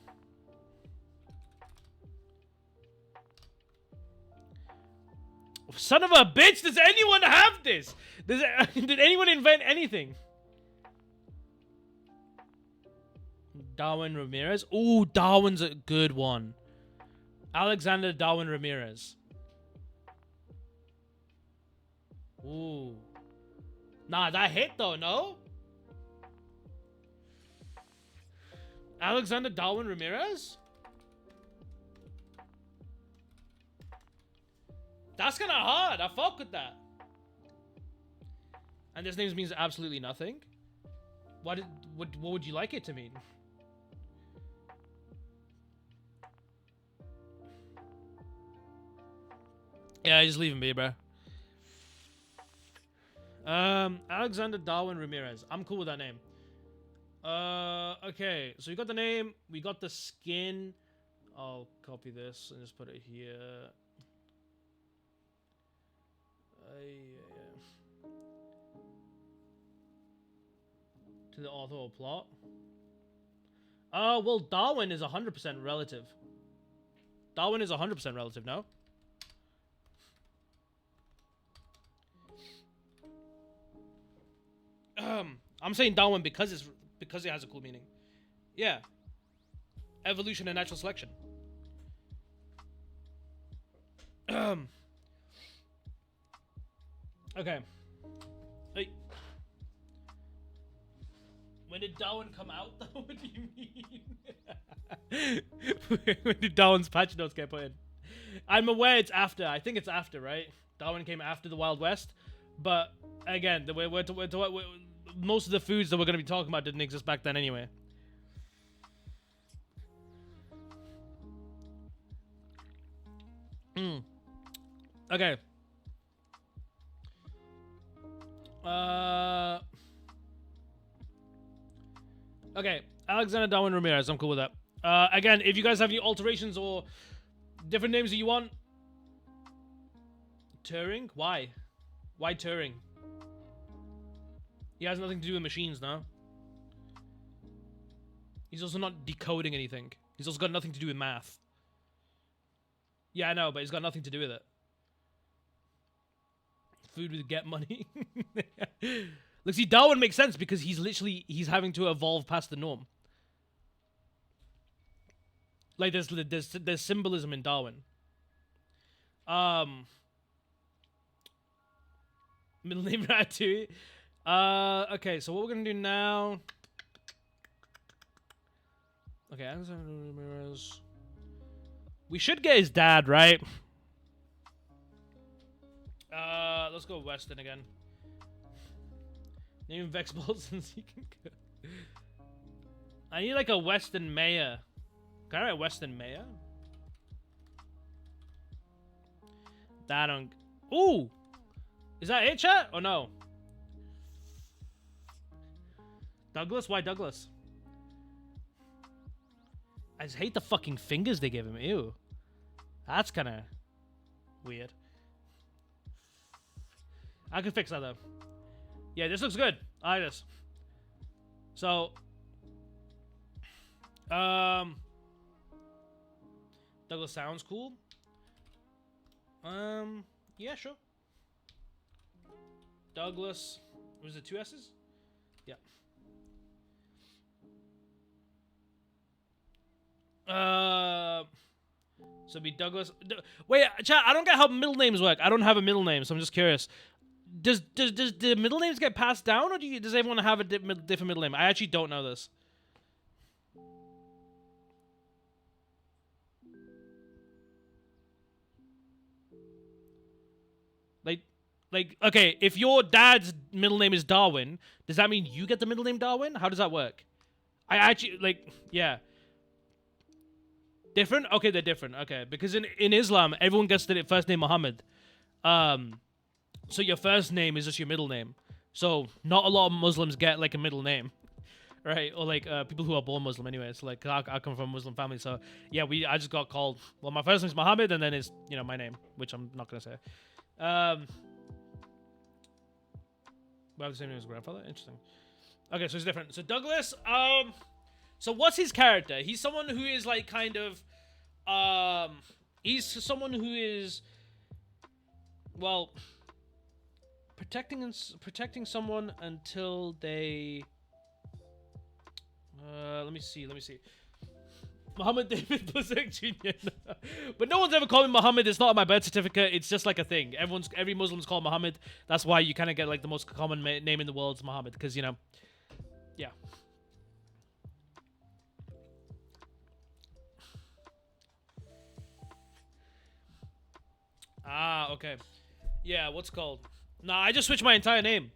Son of a bitch! Does anyone have this? Did anyone invent anything? Darwin Ramirez? Ooh, Darwin's a good one. Alexander Darwin Ramirez. Ooh. Nah, that hit though, no? Alexander Darwin Ramirez? That's kind of hard. I fuck with that. And this name means absolutely nothing. What would you like it to mean? Yeah, just leave him be, bro. Alexander Darwin Ramirez. I'm cool with that name. Okay. So we got the name. We got the skin. I'll copy this and just put it here. To the author or plot. Well, Darwin is 100% relative. Darwin is 100% relative, no? I'm saying Darwin because it has a cool meaning. Yeah. Evolution and natural selection. Okay. Hey. When did Darwin come out, though? What do you mean? When did Darwin's patch notes get put in? I'm aware it's after. I think it's after, right? Darwin came after the Wild West. But, again, most of the foods that we're going to be talking about didn't exist back then anyway. Okay. Okay, Alexander Darwin Ramirez. I'm cool with that. Again, if you guys have any alterations or different names that you want, Turing. Why? Why Turing? He has nothing to do with machines, no. He's also not decoding anything. He's also got nothing to do with math. Yeah, I know, but he's got nothing to do with it. Food with get money. Look, see, Darwin makes sense because he's having to evolve past the norm. Like there's symbolism in Darwin. Middle name Ratatouille. Okay, so what we're gonna do now? Okay, Alexander Ramirez. We should get his dad, right? Let's go Weston again. Name Vex Balls since he can go. I need like a Weston Mayor. Can I write Weston Mayor? That on. Ooh! Is that it, chat? Or no? Douglas? Why Douglas? I just hate the fucking fingers they give him. Ew. That's kind of weird. I can fix that though. Yeah, this looks good. I like this. So, Douglas sounds cool. Yeah, sure. Douglas, was it 2 S's? Yeah. So be Douglas. Wait, chat. I don't get how middle names work. I don't have a middle name, so I'm just curious. Does the middle names get passed down, or does everyone have a different middle name? I actually don't know this. Like, okay, if your dad's middle name is Darwin, does that mean you get the middle name Darwin? How does that work? I actually, like, yeah. Different? Okay, they're different. Okay, because in Islam, everyone gets the first name Muhammad. So your first name is just your middle name. So not a lot of Muslims get, like, a middle name. Right? Or, like, people who are born Muslim anyway. So, like, I come from a Muslim family. So, yeah, I just got called, well, my first name's Muhammad, and then it's, you know, my name, which I'm not going to say. We have the same name as grandfather? Interesting. Okay, so it's different. So Douglas, so what's his character? He's someone who is like kind of, he's someone who is, well, protecting someone until they, let me see. Muhammad David Buzek Jr. But no one's ever called me Muhammad. It's not on my birth certificate. It's just like a thing. Every Muslim's called Muhammad. That's why you kind of get like the most common name in the world is Muhammad, because, you know, yeah. Ah, okay. Yeah, what's called? Nah, I just switched my entire name.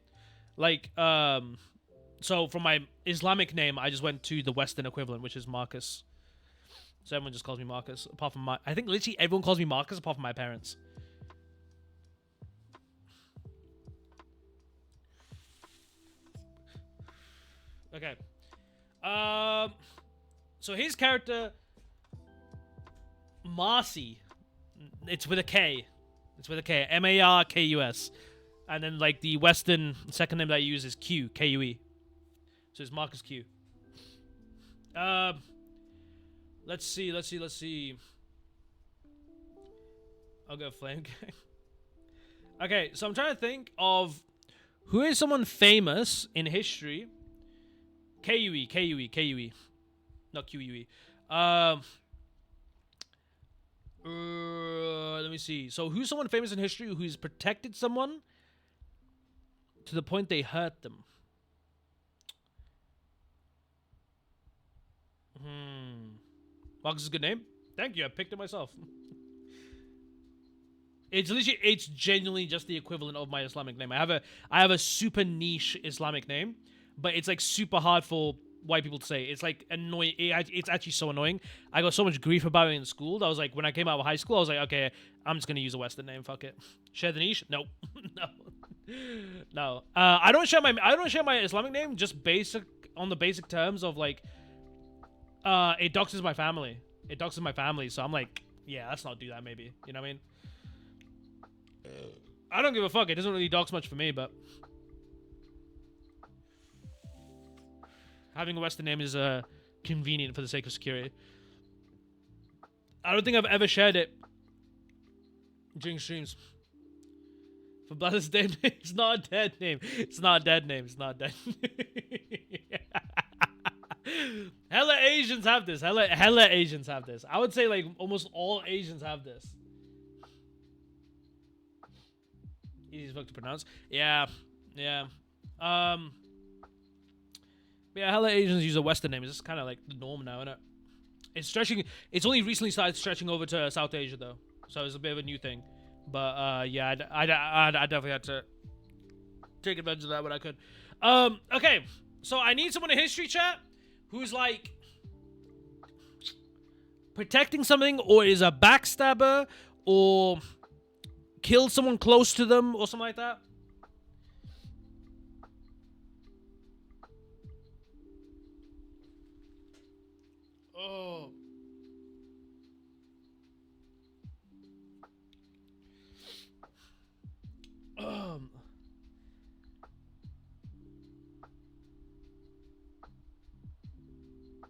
Like, so from my Islamic name, I just went to the Western equivalent, which is Marcus. So everyone just calls me Marcus, apart from I think literally everyone calls me Marcus apart from my parents. Okay. So his character, Marcy, it's with a K. It's with a K. Markus. And then, like, the Western second name that I use is Q. Kue. So it's Marcus Q. Let's see. I'll go Flame Gang. Okay, so I'm trying to think of who is someone famous in history. Kue. Not Que. Let me see. So who's someone famous in history who's protected someone to the point they hurt them? Marcus is a good name. Thank you. I picked it myself. It's genuinely just the equivalent of my Islamic name. I have a super niche Islamic name, but it's like super hard for white people to say. It's like annoying. It's actually so annoying. I got so much grief about it in school. That was like, when I came out of high school, I was like, okay, I'm just gonna use a Western name. Fuck it. Share the niche? Nope. No. I don't share my Islamic name just on the basic terms of like, it doxes my family. So I'm like, yeah, let's not do that. Maybe, you know what I mean? I don't give a fuck. It doesn't really dox much for me, but having a Western name is convenient for the sake of security. I don't think I've ever shared it during streams. For Blaz's dead name, it's not a dead name. It's not a dead name. Hella Asians have this. Hella Asians have this. I would say like almost all Asians have this. Easy as fuck to pronounce. Yeah. Yeah, hella Asians use a Western name. It's just kind of like the norm now, isn't it? It's stretching. It's only recently started stretching over to South Asia though, so it's a bit of a new thing. But yeah, I definitely had to take advantage of that when I could. Okay, so I need someone in history chat who's like protecting something, or is a backstabber, or killed someone close to them, or something like that. Oh. Um.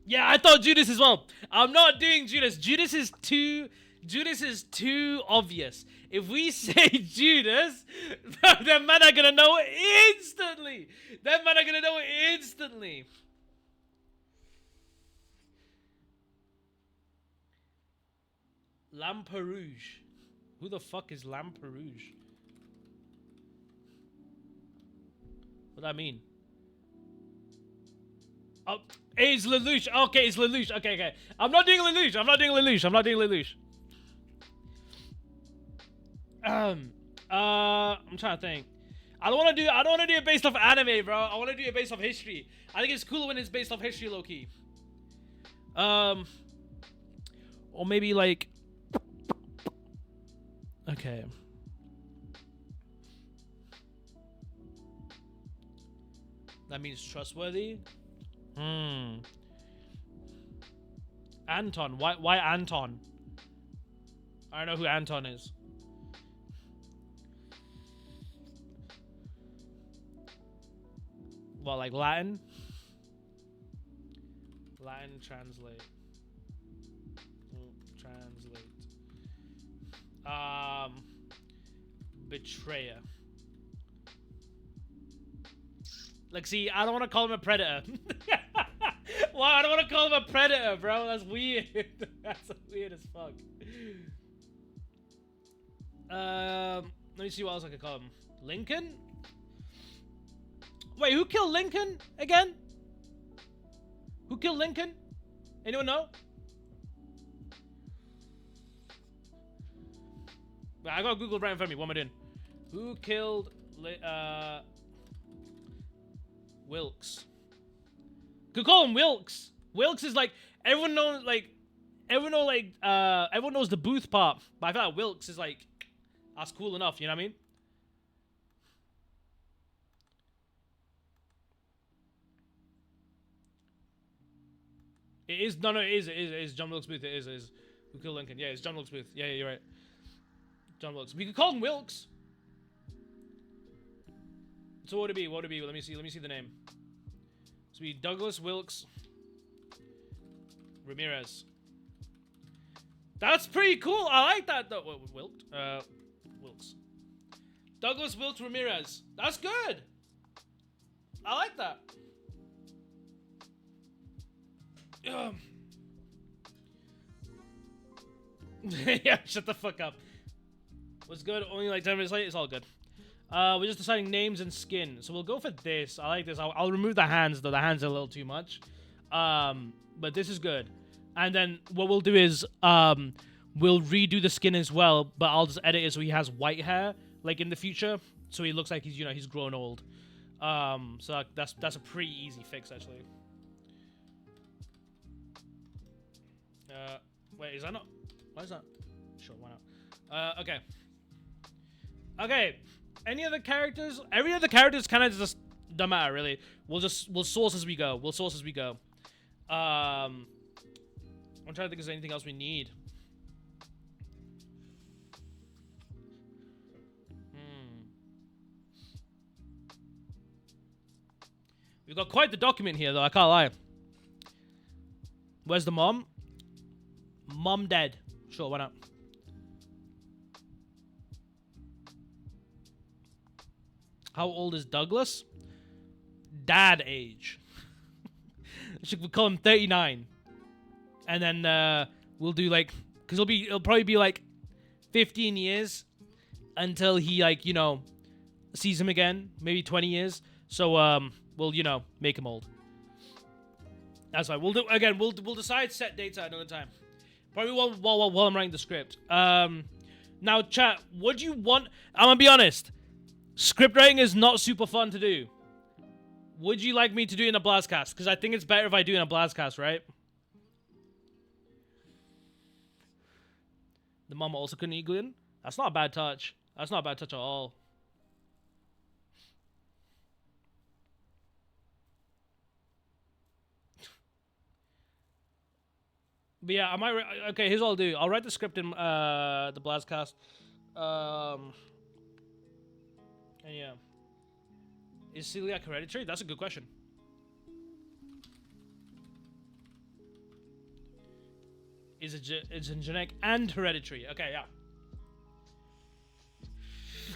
Yeah, I thought Judas as well. I'm not doing Judas. Judas is too obvious. If we say Judas, then man are gonna know it instantly. That man are gonna know it instantly. Lamperouge. Who the fuck is Lamperouge? What do that mean? Oh, it's Lelouch. Okay, it's Lelouch. Okay. I'm not doing Lelouch. I'm not doing Lelouch. I'm trying to think. I don't want to do it based off anime, bro. I want to do it based off history. I think it's cooler when it's based off history, low key. Or maybe like. Okay. That means trustworthy. Anton. Why Anton? I don't know who Anton is. Well, like Latin? Latin translate. Betrayer. Like, see, I don't want to call him a predator. Why? I don't want to call him a predator, bro. That's weird. That's weird as fuck. Let me see what else I could call him. Lincoln? Wait, who killed Lincoln again? Who killed Lincoln? Anyone know? I got Google right in front of me. What am I doing? Who killed Wilkes? Could call him Wilkes. Wilkes is like everyone knows the Booth part, but I feel like Wilkes is like that's cool enough. You know what I mean? It is John Wilkes Booth. It is. Who killed Lincoln? Yeah, it's John Wilkes Booth. Yeah, you're right. John Wilkes. We could call him Wilkes. So what would it be? Let me see the name. So be Douglas Wilkes Ramirez. That's pretty cool. I like that though. Wilkes. Douglas Wilkes Ramirez. That's good. I like that. Yeah, shut the fuck up. What's good? Only like 10 minutes late. It's all good. We're just deciding names and skin. So we'll go for this. I like this. I'll remove the hands though. The hands are a little too much. But this is good. And then what we'll do is we'll redo the skin as well. But I'll just edit it so he has white hair like in the future. So he looks like he's grown old. So that's a pretty easy fix actually. Wait, is that not? Why is that? Sure, why not? Okay. Okay. Any other characters? Every other character is kind of just don't matter really. We'll source as we go. I'm trying to think if there's anything else we need. We've got quite the document here though. I can't lie. Where's the mom? Mom dead. Sure, why not? How old is Douglas? Dad age. Should call him 39. And then we'll do like, cause it'll probably be like 15 years until he sees him again. Maybe 20 years. So we'll make him old. That's fine. We'll decide set dates at another time. Probably while I'm writing the script. Now, chat, what do you want? I'm gonna be honest. Script writing is not super fun to do. Would you like me to do it in a Blastcast? Because I think it's better if I do it in a Blastcast, right? The mama also couldn't eat gluten? That's not a bad touch. That's not a bad touch at all. But yeah, I might. Okay, here's what I'll do. I'll write the script in the Blastcast. And yeah, is celiac hereditary? That's a good question. Is it genetic and hereditary? Okay, yeah.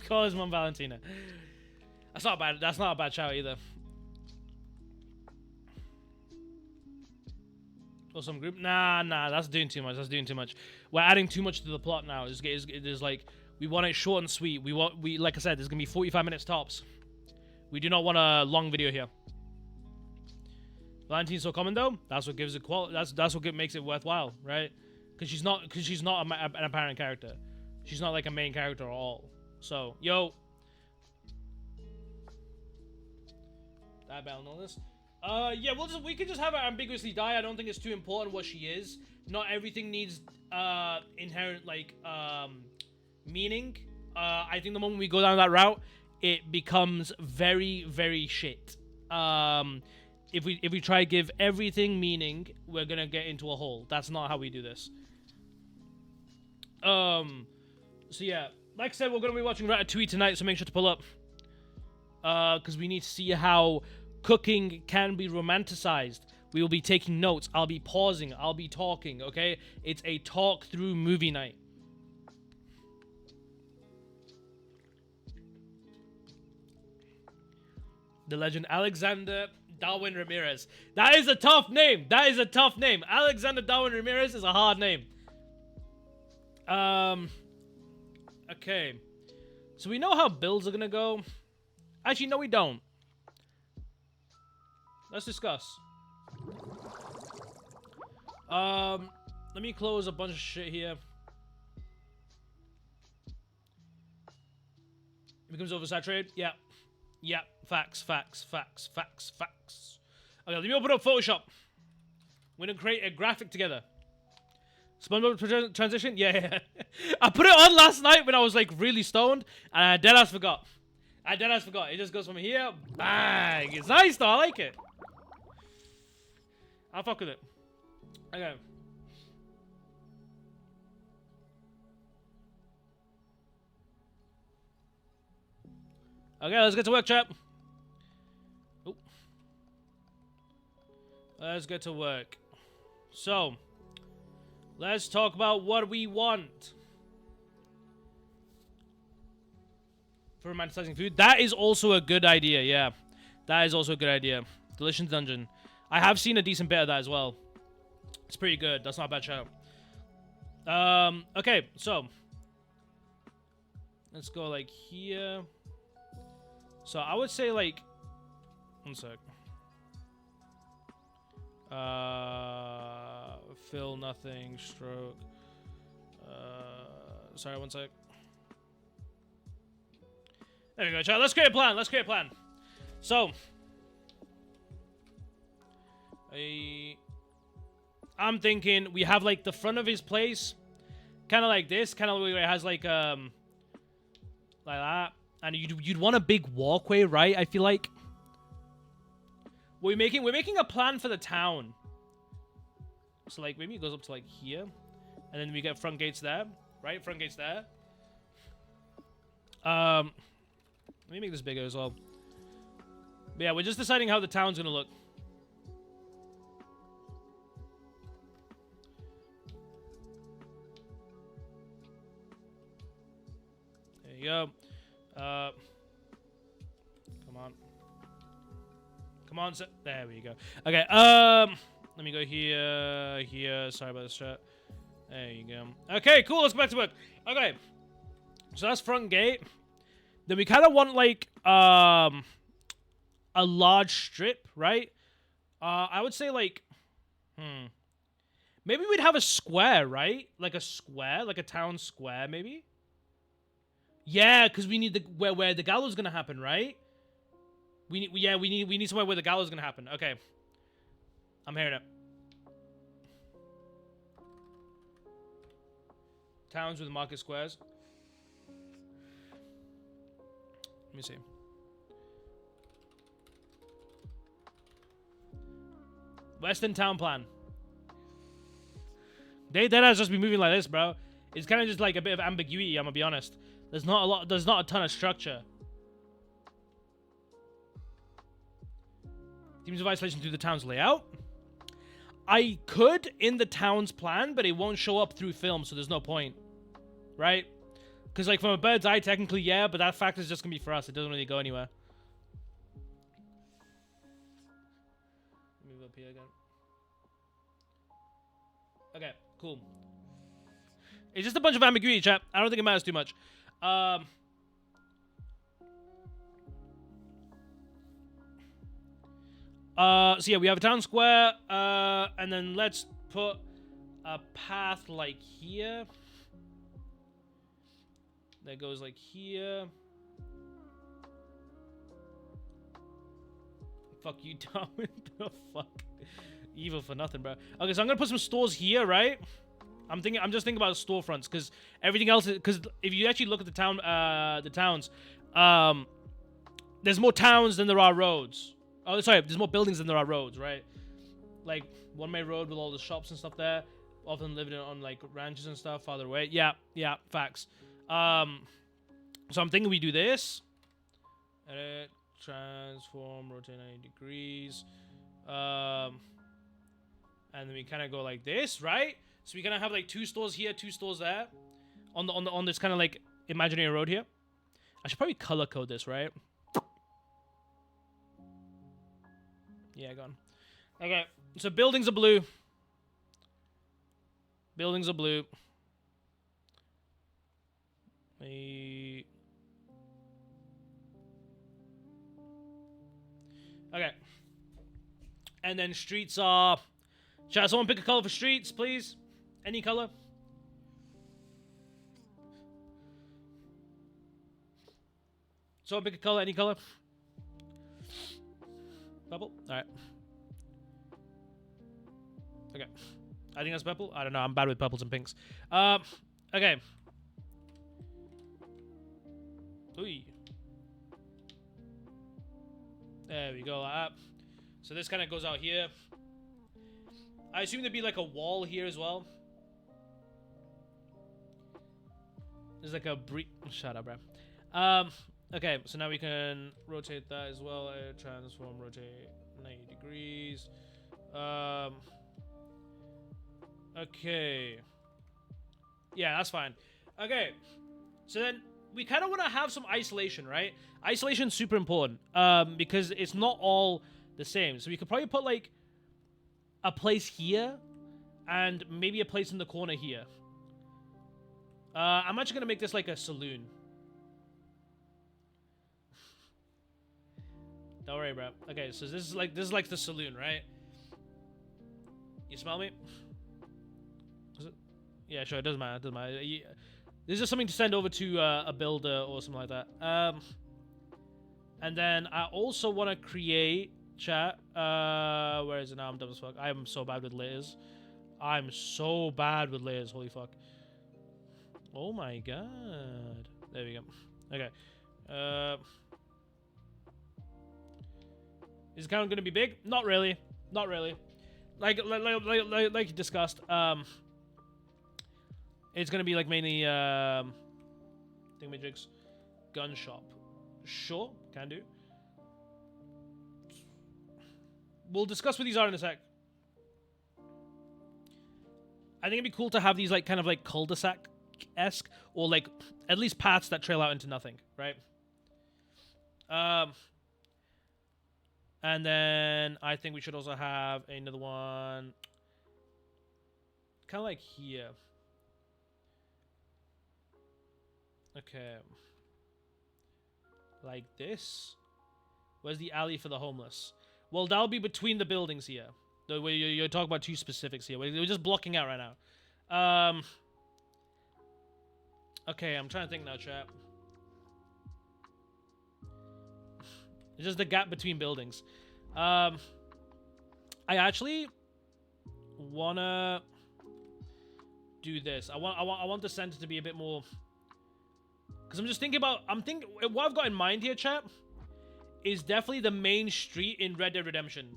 Call his mom Valentina. That's not bad. That's not a bad shout either. Or some group? Nah. That's doing too much. That's doing too much. We're adding too much to the plot now. It's like we want it short and sweet. We like I said, there's gonna be 45 minutes tops. We do not want a long video here. Valentine's so common though. That's what gives it quality. That's what makes it worthwhile, right? Because she's not an apparent character. She's not like a main character at all. So yo, I better know this. Yeah, we can just have her ambiguously die. I don't think it's too important what she is. Not everything needs inherent like meaning. I think the moment we go down that route, it becomes very, very shit. If we try to give everything meaning, we're gonna get into a hole. That's not how we do this. So yeah, like I said, we're gonna be watching Ratatouille tonight, so make sure to pull up. Because we need to see how cooking can be romanticized. We will be taking notes. I'll be pausing. I'll be talking, okay? It's a talk-through movie night. The legend Alexander Darwin Ramirez. That is a tough name. That is a tough name. Alexander Darwin Ramirez is a hard name. Okay. So we know how builds are gonna go. Actually, no, we don't. Let's discuss. Let me close a bunch of shit here. It becomes oversaturated? Yeah. Yeah. Facts. Okay, let me open up Photoshop. We're gonna create a graphic together. SpongeBob transition? Yeah. I put it on last night when I was like really stoned, and I deadass forgot. It just goes from here, bang. It's nice though, I like it. I'll fuck with it. Okay. Okay, let's get to work, chap. Oop. Let's get to work. So, let's talk about what we want for romanticizing food. That is also a good idea, yeah. That is also a good idea. Delicious Dungeon. I have seen a decent bit of that as well. It's pretty good. That's not a bad show. Okay, so let's go like here. So I would say like, one sec. Fill nothing, stroke. Sorry, one sec. There we go, chat. Let's create a plan. So, I'm thinking we have like the front of his place, kind of like this, kind of where it has like that, and you'd want a big walkway, right? I feel like we're making a plan for the town. So like maybe it goes up to like here, and then we get front gates there, right? Front gates there. Let me make this bigger as well. But yeah, we're just deciding how the town's gonna look. There you go. Come on, there we go. Okay, let me go here. Sorry about this chat. There you go. Okay, cool, let's go back to work. Okay, so that's front gate. Then we kind of want, like, a large strip, right? I would say, like, maybe we'd have a square, right? Like a square, like a town square, maybe? Yeah, because we need where the gala's gonna happen, right? We need somewhere where the gala's gonna happen. Okay. I'm hearing it. Towns with market squares. Let me see. Western town plan. They dead ass just be moving like this, bro. It's kind of just like a bit of ambiguity. I'm gonna be honest. There's not a lot. There's not a ton of structure. Themes of isolation through the town's layout. I could in the town's plan, but it won't show up through film, so there's no point, right? Because like from a bird's eye, technically, yeah, but that fact is just gonna be for us. It doesn't really go anywhere. Move up here again. Okay, cool. It's just a bunch of ambiguity, chat. I don't think it matters too much. So yeah, we have a town square, and then let's put a path like here. That goes like here. Fuck you, Darwin. The fuck? Evil for nothing, bro. Okay, so I'm gonna put some stores here, right? I'm just thinking about storefronts, because everything else is, because if you actually look at the towns, there's more towns than there are roads. Oh, sorry, there's more buildings than there are roads, right? Like One May Road with all the shops and stuff there, often living on like ranches and stuff farther away. Yeah, facts. So I'm thinking we do this. Edit, transform, rotate 90 degrees. And then we kind of go like this, right? So we kind of have like 2 stores here, 2 stores there, on this kind of like imaginary road here. I should probably color code this, right? Yeah, gone. Okay, so buildings are blue. Buildings are blue. Okay. And then streets are... Shall someone pick a color for streets, please? Any color? Someone pick a color, any color? Purple? Alright. Okay. I think that's purple. I don't know. I'm bad with purples and pinks. Okay. Ooh. There we go, like that. So this kind of goes out here. I assume there'd be like a wall here as well. There's like a shut up, bro. Okay, so now we can rotate that as well. Transform, rotate 90 degrees. Okay. Yeah, that's fine. Okay. So then we kind of want to have some isolation, right? Isolation's super important because it's not all the same. So we could probably put like a place here and maybe a place in the corner here. I'm actually going to make this like a saloon. Don't worry, bro. Okay, so this is like the saloon, right? You smell me? Is it? Yeah, sure. It doesn't matter. It doesn't matter. This is just something to send over to a builder or something like that. And then I also want to create chat. Where is it now? I'm dumb as fuck. I am so bad with layers. I'm so bad with layers. Holy fuck. Oh my god. There we go. Okay. Is the account gonna be big? Not really. Not really. Like you discussed. It's gonna be like mainly thingamajigs, gun shop. Sure, can do. We'll discuss what these are in a sec. I think it'd be cool to have these like kind of like cul-de-sac-esque or like at least paths that trail out into nothing, right? And then I think we should also have another one kind of like here. Okay. Like this. Where's the alley for the homeless? Well, that'll be between the buildings here. You're talking about 2 specifics here. We're just blocking out right now. Okay, I'm trying to think now, chat. It's just the gap between buildings. I actually wanna do this. I want the center to be a bit more, because I'm just thinking about. What I've got in mind here, chat, is definitely the main street in Red Dead Redemption.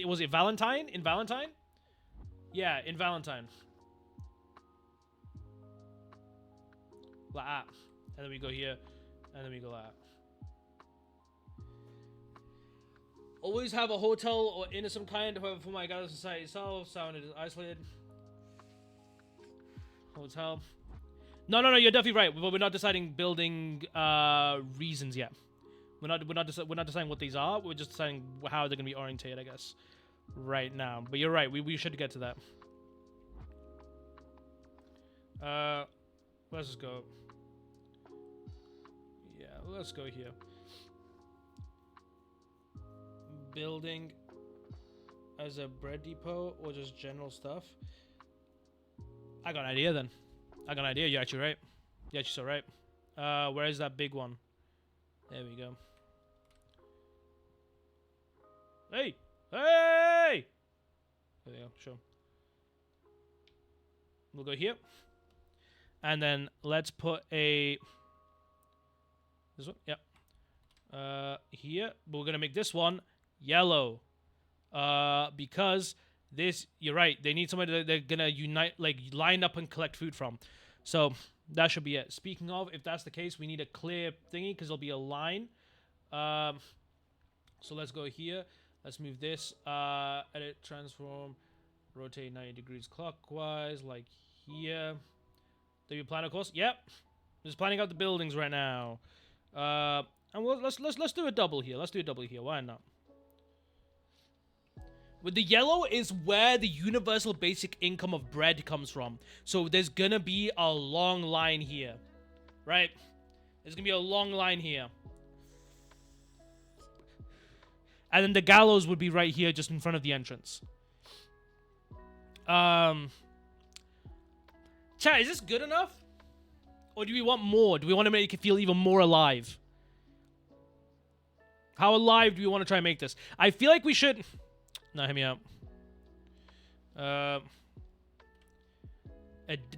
Was it Valentine? In Valentine? Yeah, in Valentine. like that, and then we go here, and then we go like that. Always have a hotel or inn of some kind, however, for my Gallo society itself, sounded isolated. Hotel. No, you're definitely right, but we're not deciding building reasons yet. We're not deciding what these are. We're just deciding how they're gonna be orientated, I guess, right now. But you're right. We should get to that. Let's just go. Yeah, let's go here. Building as a bread depot or just general stuff. I got an idea then. You're actually right. You're actually so right. Where is that big one? There we go. Hey! There we go, sure. We'll go here. And then let's put a... This one? Yep. Here. But we're going to make this one yellow. Because this... You're right. They need somebody that they're going to unite, like, line up and collect food from. So, that should be it. Speaking of, if that's the case, we need a clear thingy because there'll be a line. So let's go here. Let's move this. Edit, transform, rotate 90 degrees clockwise, like here. Do you plan, of course? Yep. Just planning out the buildings right now. And let's do a double here. Let's do a double here. Why not? With the yellow is where the universal basic income of bread comes from. So there's gonna be a long line here, right? There's gonna be a long line here. And then the gallows would be right here, just in front of the entrance. Chat, is this good enough? Or do we want more? Do we want to make it feel even more alive? How alive do we want to try and make this? I feel like we should... No, hear me out. A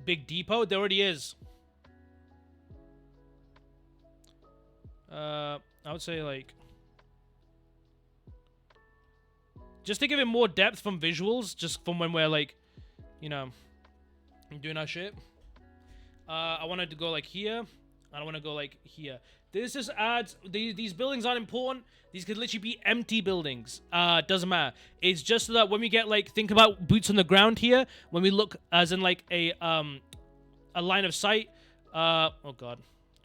big depot? There already is. I would say, like... Just to give it more depth from visuals, just from when we're, like, you know, doing our shit. I wanted to go, like, here. I don't want to go, like, here. This just adds... These buildings aren't important. These could literally be empty buildings. Doesn't matter. It's just so that when we get, like... Think about boots on the ground here. When we look as in, like, a line of sight. Oh, God.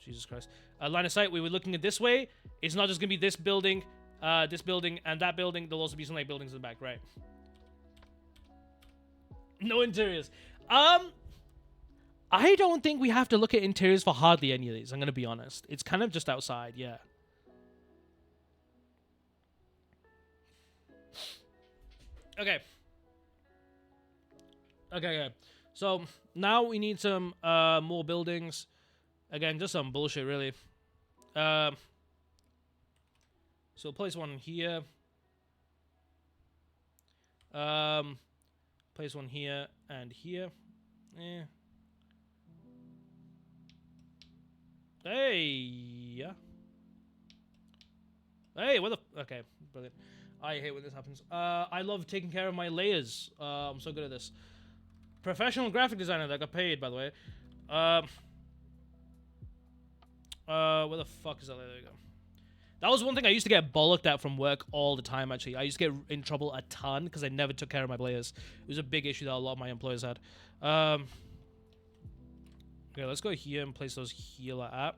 Jesus Christ. A line of sight. We were looking at this way. It's not just going to be this building... this building and that building. There'll also be some like buildings in the back, right? No interiors. I don't think we have to look at interiors for hardly any of these. I'm gonna be honest. It's kind of just outside, yeah. Okay. Okay. So now we need some more buildings. Again, just some bullshit, really. So place one here. Place one here and here. Hey, yeah. Hey, what the? Okay, brilliant. I hate when this happens. I love taking care of my layers. I'm so good at this. Professional graphic designer that got paid, by the way. Where the fuck is that layer? There we go. That was one thing I used to get bollocked at from work all the time, actually. I used to get in trouble a ton because I never took care of my players. It was a big issue that a lot of my employers had. Okay, let's go here and place those here like that.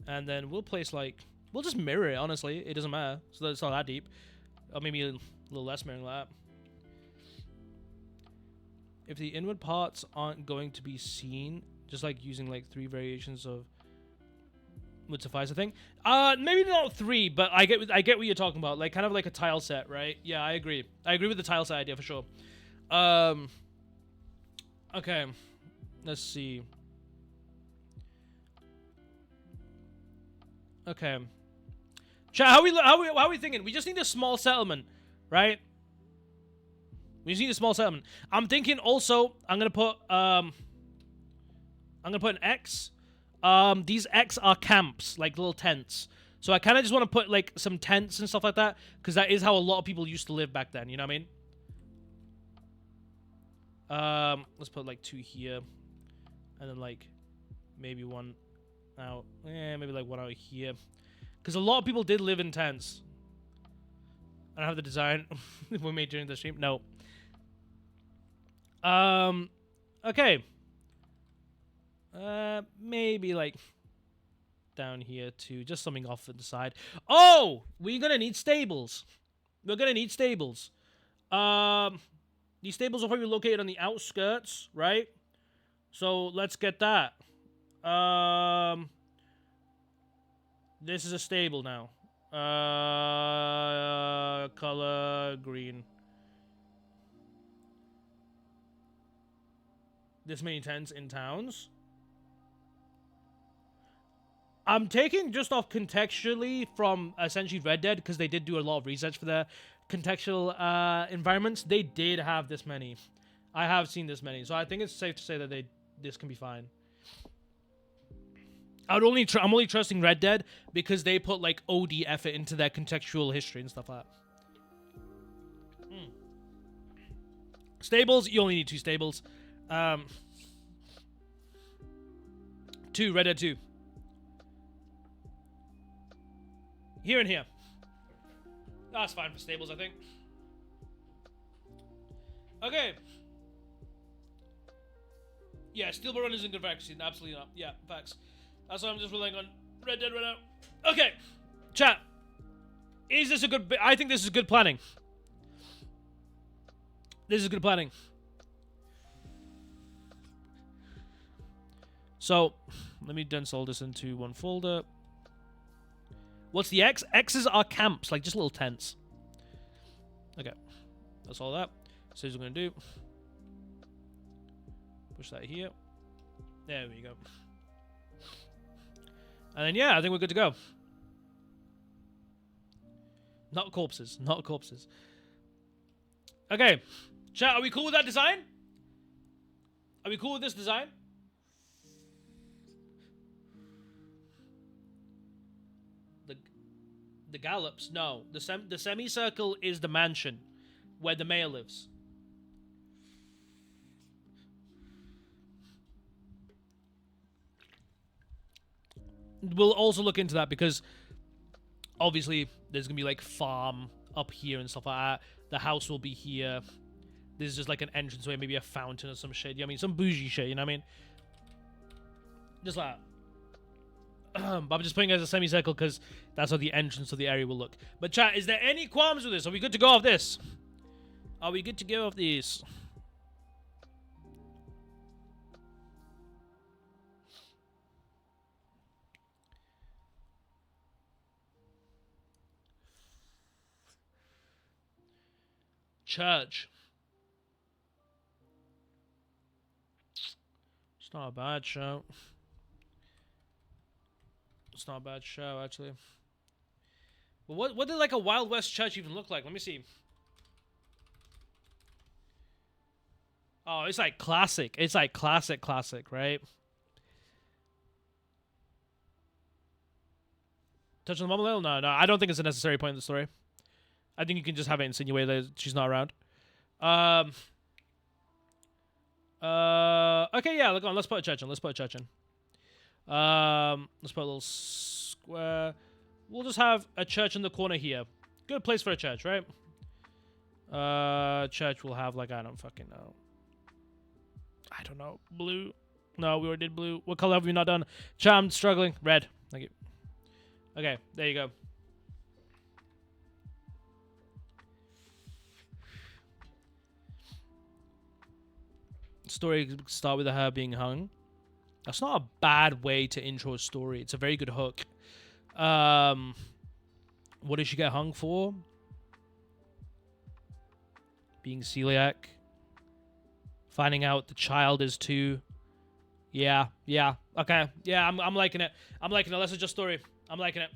And then we'll place, like... We'll just mirror it, honestly. It doesn't matter. So it's not that deep. Or maybe a little less mirroring like that. If the inward parts aren't going to be seen, just like using, like, 3 variations of... would suffice, I think. Maybe not 3, but I get what you're talking about. Like, kind of like a tile set, right? Yeah, I agree. I agree with the tile set idea for sure. Okay. Let's see. Okay. Chat, how are we thinking? We just need a small settlement, right? We just need a small settlement. I'm thinking also I'm gonna put an X. These X are camps, like little tents. So I kind of just want to put like some tents and stuff like that, because that is how a lot of people used to live back then. You know what I mean? Let's put like 2 here, and then like maybe one out. Maybe like one out here. Because a lot of people did live in tents. I don't have the design we made during the stream. No. Okay. Maybe like down here too. Just something off to the side. Oh! We're gonna need stables. We're gonna need stables. These stables are probably located on the outskirts, right? So let's get that. This is a stable now. Color green. This many tents in towns. I'm taking just off contextually from essentially Red Dead because they did do a lot of research for their contextual environments. They did have this many. I have seen this many, so I think it's safe to say that this can be fine. I'm only trusting Red Dead because they put like OD effort into their contextual history and stuff like that. Stables, you only need 2 stables. 2, Red Dead 2. Here and here. That's fine for stables, I think. Okay. Yeah, Steelbook Run isn't good for accuracy. Absolutely not. Yeah, facts. That's why I'm just relying on Red Dead right now. Okay. Chat. Is this a good... I think this is good planning. This is good planning. So, let me dense all this into one folder. What's the X? X's are camps, like just little tents. Okay. That's all that. So here's what we're going to do. Push that here. There we go. And then, yeah, I think we're good to go. Not corpses. Not corpses. Okay. Chat, are we cool with that design? Are we cool with this design? The gallops? No. The semicircle is the mansion where the mayor lives. We'll also look into that because obviously there's gonna be like farm up here and stuff like that. The house will be here. This is just like an entranceway, maybe a fountain or some shit. You know what I mean? Some bougie shit, you know what I mean? Just like that. But I'm just putting it as a semicircle because that's how the entrance of the area will look. But chat, is there any qualms with this? Are we good to go off this? Are we good to go off this? Church. It's not a bad show. It's not a bad show, actually. But what did like a Wild West church even look like? Let me see. Oh, it's like classic. It's like classic, right? Touch on the mom a little? No, I don't think it's a necessary point in the story. I think you can just have it insinuate that she's not around. Okay, yeah, look on. Let's put a church in. Let's put a little square. We'll just have a church in the corner here. Good place for a church, right? Church will have like, I don't fucking know. I don't know. Blue. No, we already did blue. What color have we not done? Charmed, struggling. Red. Thank you. Okay, there you go. Story start with her being hung. That's not a bad way to intro a story. It's a very good hook. What did she get hung for? Being celiac. Finding out the child is too. Yeah. Okay. Yeah, I'm liking it. Let's adjust story. I'm liking it.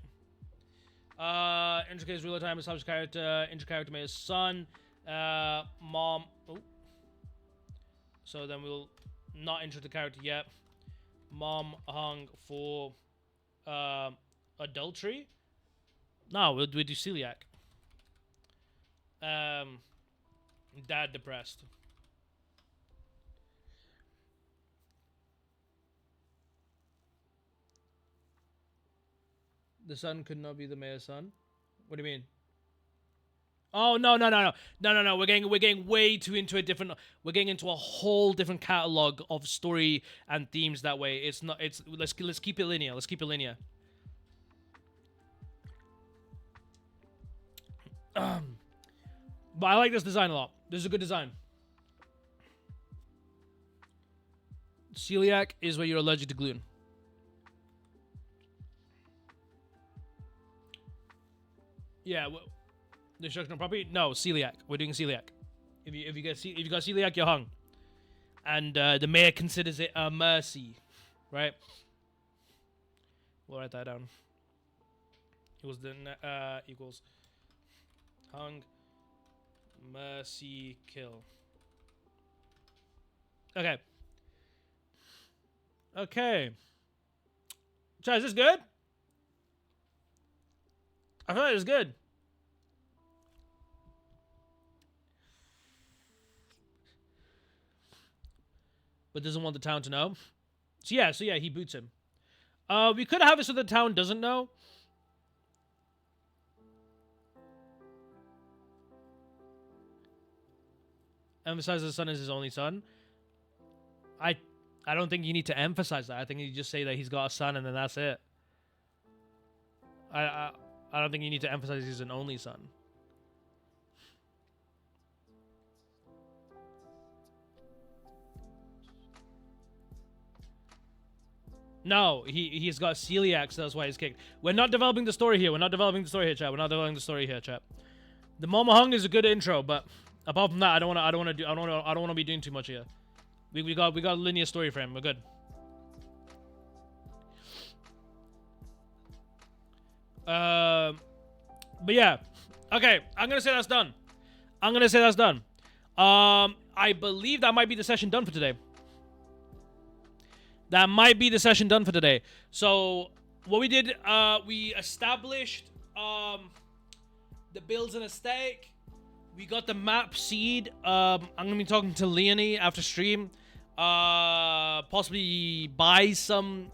Intricate is real time established character. Inter-character made his son. Mom. Oh. So then we'll not intro the character yet. Mom hung for adultery. No, we'll do celiac. Dad depressed. The son could not be the mayor's son. What do you mean? Oh no. We're getting way too into a different. We're getting into a whole different catalog of story and themes that way. It's not. It's let's keep it linear. Let's keep it linear. But I like this design a lot. This is a good design. Celiac is where you're allergic to gluten. Yeah. Destruction of property? No, celiac. We're doing celiac. If you got celiac, you're hung. And the mayor considers it a mercy, right? We'll write that down. Equals equals hung, mercy, kill. Okay. Okay. Chad, is this good? I feel like it's good. But doesn't want the town to know. So yeah, he boots him. We could have it so the town doesn't know. Emphasize the son is his only son. I don't think you need to emphasize that. I think you just say that he's got a son and then that's it. I don't think you need to emphasize he's an only son. No, he's got celiac, so that's why he's kicked. We're not developing the story here. We're not developing the story here, chat. The Mama Hung is a good intro, but apart from that, I don't want to be doing too much here. We got a linear story frame. We're good. But yeah, okay. I'm gonna say that's done. I believe that might be the session done for today. So what we did, we established the builds and aesthetic. We got the map seed. I'm gonna be talking to Leonie after stream. Possibly buy some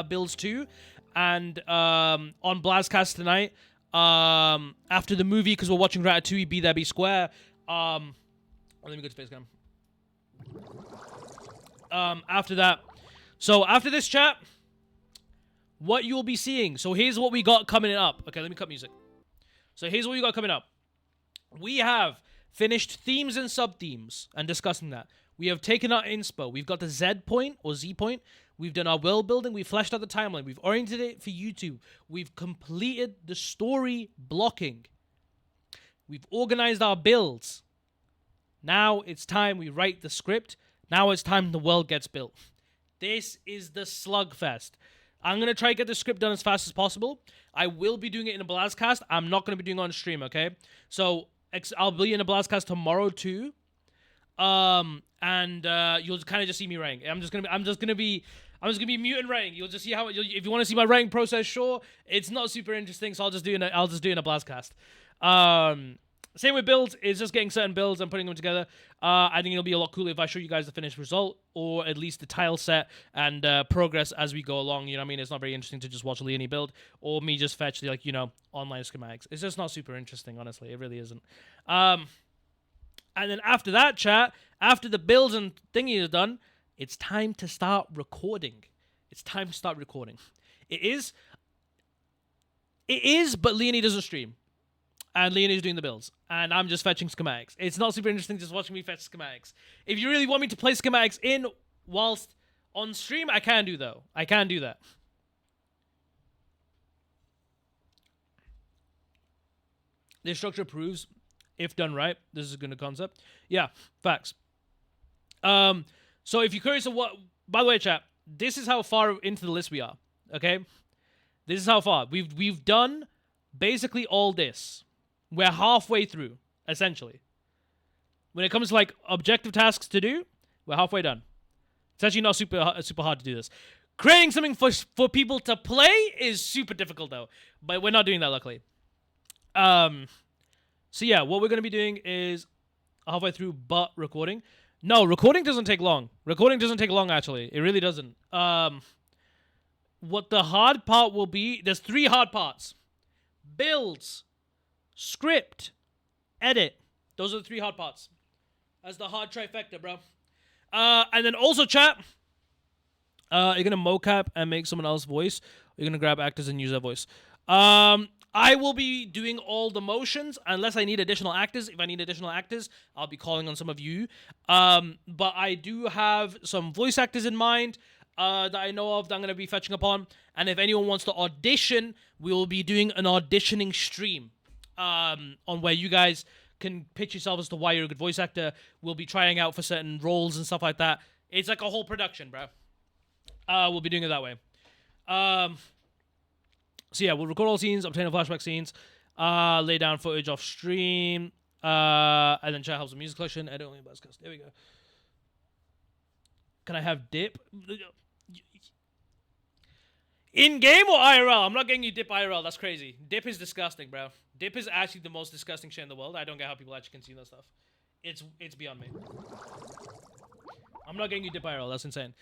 builds too. And on Blastcast tonight, after the movie, because we're watching Ratatouille, Be There Be Square. Let me go to Facecam. After that. So after this chat, what you will be seeing. So here's what we got coming up. Okay, let me cut music. So here's what we got coming up. We have finished themes and sub-themes and discussing that. We have taken our inspo. We've got the Z point or Z point. We've done our world building. We've fleshed out the timeline. We've oriented it for YouTube. We've completed the story blocking. We've organized our builds. Now it's time we write the script. Now it's time the world gets built. This is the slugfest. I'm going to try to get the script done as fast as possible. I will be doing it in a Blastcast. I'm not going to be doing it on stream, okay? So I'll be in a Blastcast tomorrow too. And you'll kind of just see me writing. I'm just gonna be mute and writing. You'll just see how if you want to see my writing process, sure. It's not super interesting, so I'll just do it in a Blastcast. Same with builds. It's just getting certain builds and putting them together. I think it'll be a lot cooler if I show you guys the finished result, or at least the tile set and progress as we go along. You know what I mean? It's not very interesting to just watch a Leonie build, or me just fetch the, online schematics. It's just not super interesting, honestly. It really isn't. And then after that, chat, after the builds and thingy is done, it's time to start recording. It is, but Leonie doesn't stream. And Leonie's doing the builds. And I'm just fetching schematics. It's not super interesting just watching me fetch schematics. If you really want me to play schematics in whilst on stream, I can do that. This structure proves, if done right, this is a good concept. Yeah, facts. So if you're curious of what... By the way, chat, this is how far into the list we are. Okay? This is how far. We've done basically all this. We're halfway through, essentially. When it comes to objective tasks to do, we're halfway done. It's actually not super hard to do this. Creating something for people to play is super difficult though, but we're not doing that luckily. So yeah, what we're gonna be doing is halfway through, but recording. No, recording doesn't take long. Actually, it really doesn't. what the hard part will be, there's 3 hard parts. Builds, script, edit. Those are the 3 hard parts. That's the hard trifecta, bro. And then also, chat, you're going to mocap and make someone else's voice. You're going to grab actors and use their voice. I will be doing all the motions unless I need additional actors. If I need additional actors, I'll be calling on some of you. But I do have some voice actors in mind that I know of that I'm going to be fetching upon. And if anyone wants to audition, we will be doing an auditioning stream on where you guys can pitch yourself as to why you're a good voice actor. We'll be trying out for certain roles and stuff like that. It's like a whole production, bro. We'll be doing it that way. So yeah, we'll record all scenes, obtain flashback scenes, lay down footage off stream, and then chat helps with music collection, edit only buzzcast. There we go. Can I have dip? In game or IRL? I'm not getting you dip IRL. That's crazy. Dip is disgusting, bro. Dip is actually the most disgusting shit in the world. I don't get how people actually consume that stuff. It's beyond me. I'm not getting you dip IRL. That's insane.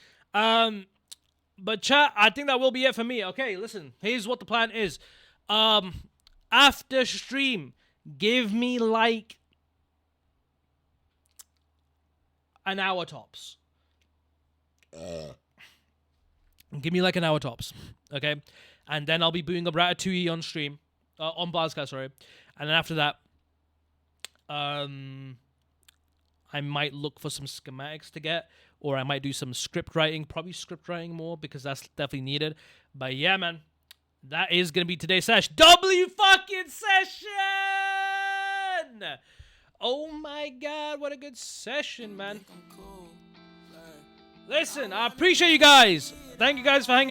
But chat, I think that will be it for me. Okay, listen. Here's what the plan is. After stream, give me like an hour tops. Give me like an hour tops. Okay? And then I'll be booting up Ratatouille on stream. On Buzzcast, sorry. And then after that, I might look for some schematics to get, or I might do some script writing, probably script writing more because that's definitely needed. But yeah, man, that is going to be today's session. W fucking session! Oh my God, what a good session, man. Listen, I appreciate you guys. Thank you guys for hanging